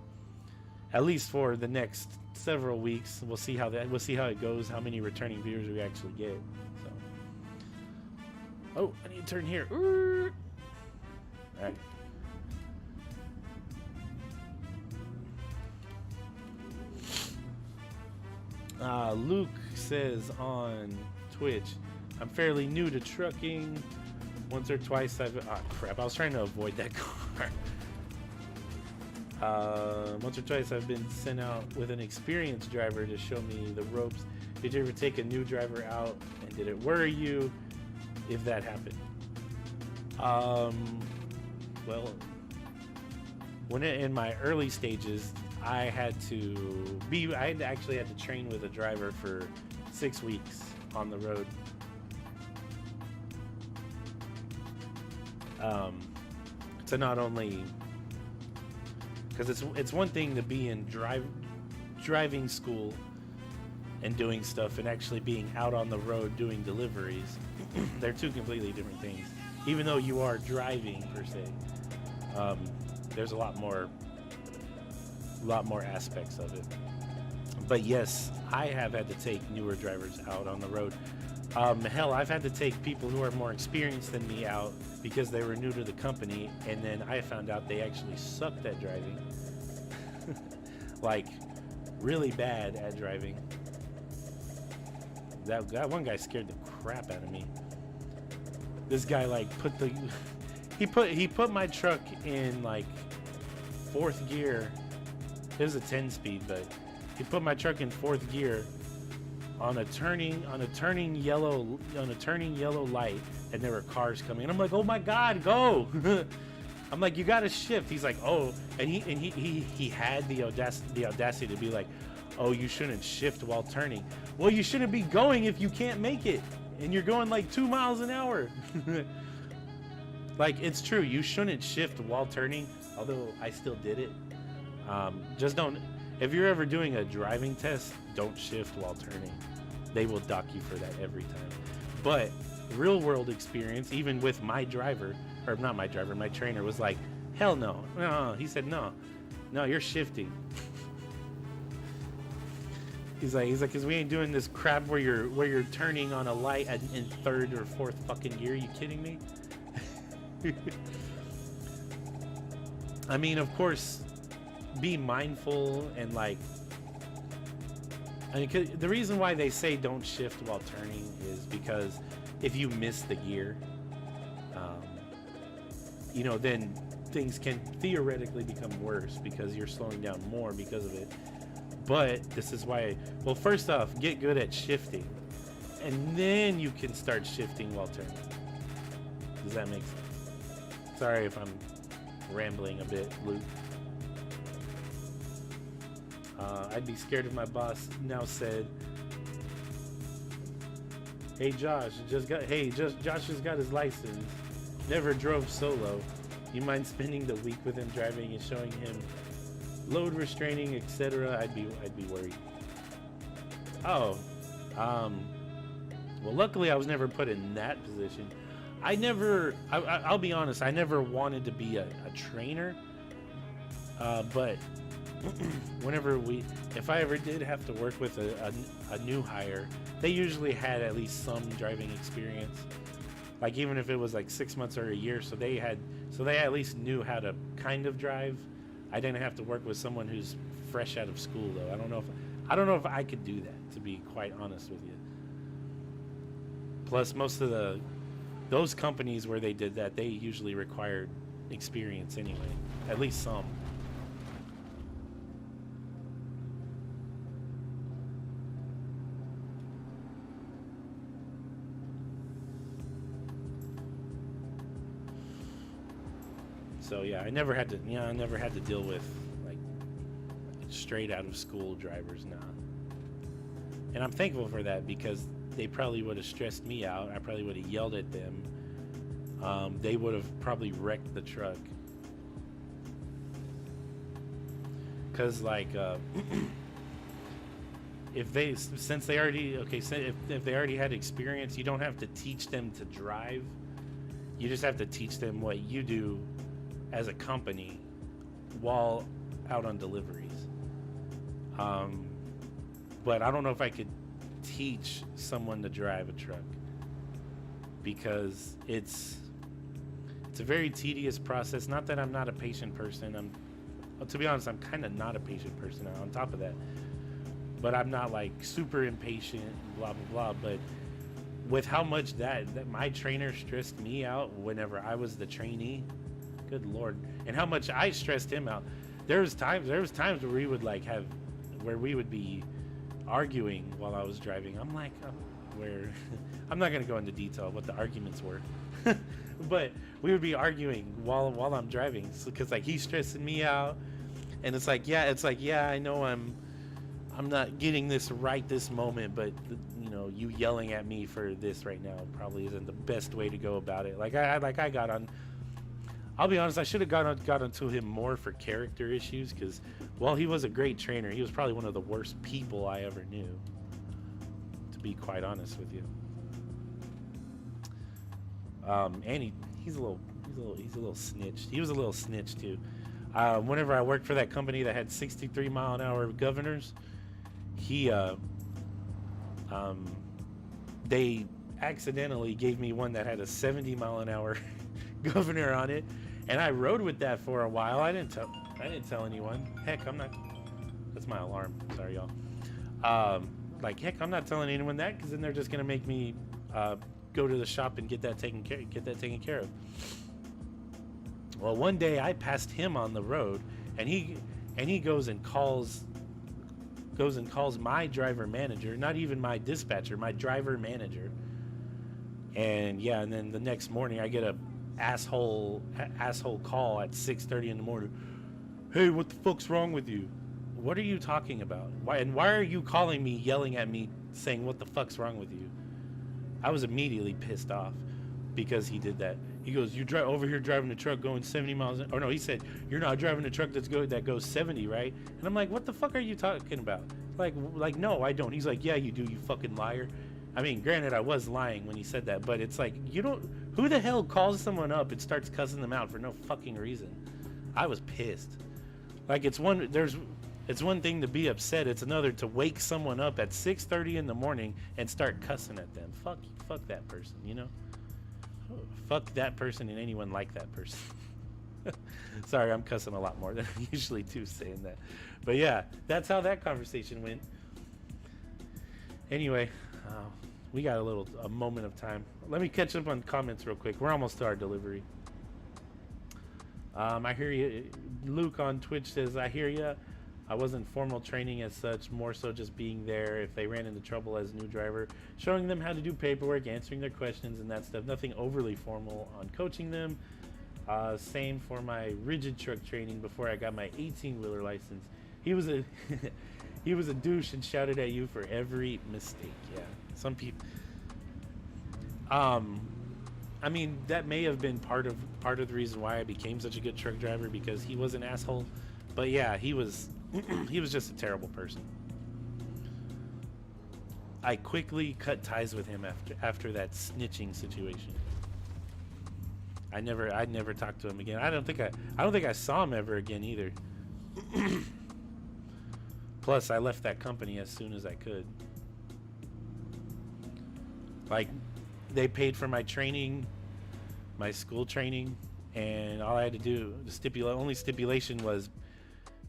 At least for the next several weeks. We'll see how it goes, how many returning viewers we actually get. So. Oh, I need to turn here. All right. Luke says on Twitch, I'm fairly new to trucking. Once or twice I was trying to avoid that car. Once or twice I've been sent out with an experienced driver to show me the ropes. Did you ever take a new driver out, and did it worry you if that happened? Well, in my early stages, I actually had to train with a driver for 6 weeks on the road. To not only, because it's one thing to be in driving school and doing stuff, and actually being out on the road doing deliveries. They're two completely different things. Even though you are driving per se, there's a lot more aspects of it. But yes, I have had to take newer drivers out on the road. Hell, I've had to take people who are more experienced than me out because they were new to the company, and then I found out they actually sucked at driving. Like, really bad at driving. That one guy scared the crap out of me. This guy like he put my truck in like 4th gear. It was a 10-speed, but he put my truck in 4th gear on a turning yellow light, and there were cars coming. And I'm like, oh my God, go! I'm like, you gotta shift. He's like, oh, and he had the audacity to be like, oh, you shouldn't shift while turning. Well, you shouldn't be going if you can't make it, and you're going like 2 miles an hour. Like, it's true, you shouldn't shift while turning, although I still did it. Just don't, if you're ever doing a driving test, don't shift while turning. They will dock you for that every time. But real world experience, even with my driver, or not my driver, my trainer was like, hell no. No, he said, no, you're shifting. He's like, because we ain't doing this crap where you're turning on a light in 3rd or 4th fucking gear. Are you kidding me? I mean, of course, be mindful and like, I mean, the reason why they say don't shift while turning is because if you miss the gear, then things can theoretically become worse because you're slowing down more because of it. But this is why, well, first off, get good at shifting, and then you can start shifting while turning. Does that make sense? Sorry if I'm rambling a bit, Luke. I'd be scared if my boss now said, "Hey Josh, Josh just got his license. Never drove solo. You mind spending the week with him driving and showing him load restraining, etc." I'd be worried. Oh, well, luckily I was never put in that position. I'll be honest, I never wanted to be a trainer, but if I ever did have to work with a new hire, they usually had at least some driving experience. Like even if it was like 6 months or a year, so they at least knew how to kind of drive. I didn't have to work with someone who's fresh out of school though. I don't know if I could do that, to be quite honest with you. Plus most of those companies where they did that, they usually required experience anyway, at least some. So yeah, I never had to deal with like straight out of school drivers now. And I'm thankful for that, because they probably would have stressed me out. I probably would have yelled at them. They would have probably wrecked the truck. Cause like if they already had experience, you don't have to teach them to drive. You just have to teach them what you do as a company while out on deliveries. But I don't know if I could teach someone to drive a truck, because it's a very tedious process. Not that I'm not a patient person. To be honest, I'm kind of not a patient person on top of that. But I'm not like super impatient, blah blah blah. But with how much that my trainer stressed me out whenever I was the trainee, good lord, and how much I stressed him out. There was times where we would be arguing while I was driving. I'm like, I'm not gonna go into detail what the arguments were, but we would be arguing while I'm driving, because like he's stressing me out, and it's like yeah, I know I'm not getting this right this moment, but you yelling at me for this right now probably isn't the best way to go about it. I got on. I'll be honest, I should have got onto him more for character issues, because while he was a great trainer, he was probably one of the worst people I ever knew, to be quite honest with you. And he's a little snitch. He was a little snitch too. Whenever I worked for that company that had 63-mile-an-hour governors, they accidentally gave me one that had a 70-mile-an-hour governor on it, and I rode with that for a while. I didn't tell anyone. Heck, I'm not. That's my alarm. Sorry, y'all. Heck, I'm not telling anyone that, because then they're just gonna make me go to the shop and get that taken care of. Well, one day I passed him on the road, and he goes and calls my driver manager, not even my dispatcher, my driver manager. And yeah, and then the next morning I get a asshole call at 6:30 in the morning. Hey, what the fuck's wrong with you? What are you talking about? Why are you calling me, yelling at me, saying what the fuck's wrong with you? I was immediately pissed off because he did that. He goes, "You drive over here driving a truck going 70 miles an hour." Or no, he said, "You're not driving a truck that goes 70, right?" And I'm like, "What the fuck are you talking about?" Like no, I don't. He's like, "Yeah, you do, you fucking liar." I mean, granted, I was lying when he said that, but it's like, who the hell calls someone up and starts cussing them out for no fucking reason? I was pissed. Like, it's one thing to be upset. It's another to wake someone up at 6:30 in the morning and start cussing at them. Fuck that person, Fuck that person and anyone like that person. Sorry, I'm cussing a lot more than I usually do saying that. But yeah, that's how that conversation went. Anyway, we got a moment of time. Let me catch up on comments real quick. We're almost to our delivery. I hear you. Luke on Twitch says, "I hear you. I wasn't formal training as such, more so just being there if they ran into trouble as a new driver, showing them how to do paperwork, answering their questions and that stuff. Nothing overly formal on coaching them. Same for my rigid truck training before I got my 18-wheeler license. He was a he was a douche and shouted at you for every mistake. Yeah, some people. Um, I mean, that may have been part of the reason why I became such a good truck driver, because he was an asshole. But yeah, he was he was just a terrible person. I quickly cut ties with him after that snitching situation. I'd never talked to him again. I don't think I saw him ever again either. Plus, I left that company as soon as I could. Like, they paid for my training, my school training, and all I had to do, the only stipulation was,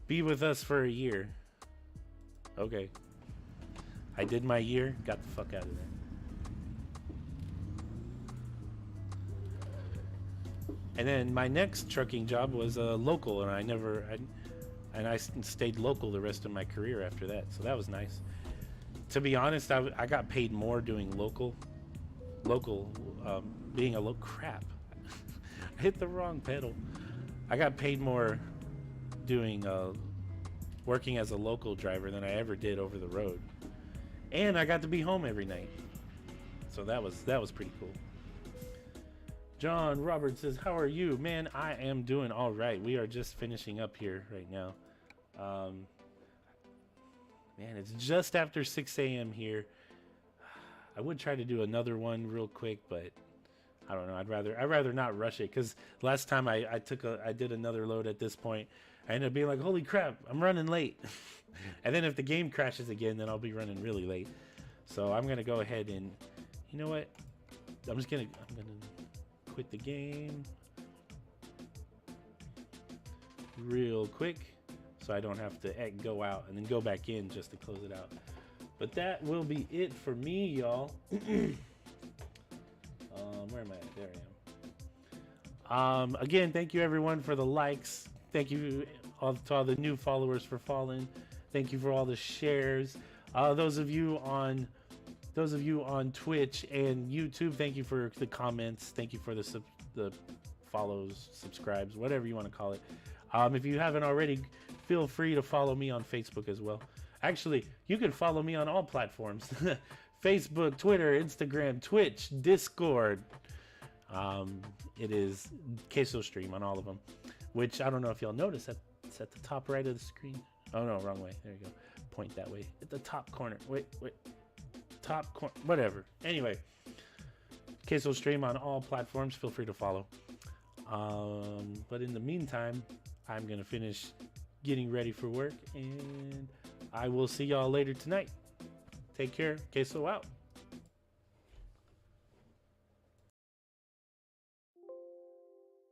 be with us for a year. Okay. I did my year, got the fuck out of there. And then my next trucking job was local, and I stayed local the rest of my career after that. So that was nice. To be honest, I got paid more doing local, being a local crap. I hit the wrong pedal. I got paid more doing working as a local driver than I ever did over the road, and I got to be home every night. So that was pretty cool. John Robert says, how are you? Man, I am doing all right. We are just finishing up here right now. Man, it's just after 6 a.m. here. I would try to do another one real quick, but I don't know. I'd rather not rush it, because last time I did another load at this point, I ended up being like, holy crap, I'm running late. And then if the game crashes again, then I'll be running really late. So I'm gonna go ahead and, you know what? I'm gonna quit the game real quick, so I don't have to go out and then go back in just to close it out. But that will be it for me, y'all. Where am I at? There I am. Again, thank you everyone for the likes. Thank you to all the new followers for following. Thank you for all the shares. Those of you on Twitch and YouTube, thank you for the comments. Thank you for the follows, subscribes, whatever you want to call it. If you haven't already, feel free to follow me on Facebook as well. Actually, you can follow me on all platforms. Facebook, Twitter, Instagram, Twitch, Discord. It is Queso Stream on all of them, which I don't know if y'all notice, it's at the top right of the screen. Oh no, wrong way. There you go. Point that way. At the top corner. Wait. Top corner. Whatever. Anyway, Queso Stream on all platforms. Feel free to follow. But in the meantime, I'm going to finish getting ready for work, and I will see y'all later tonight. Take care. Queso out.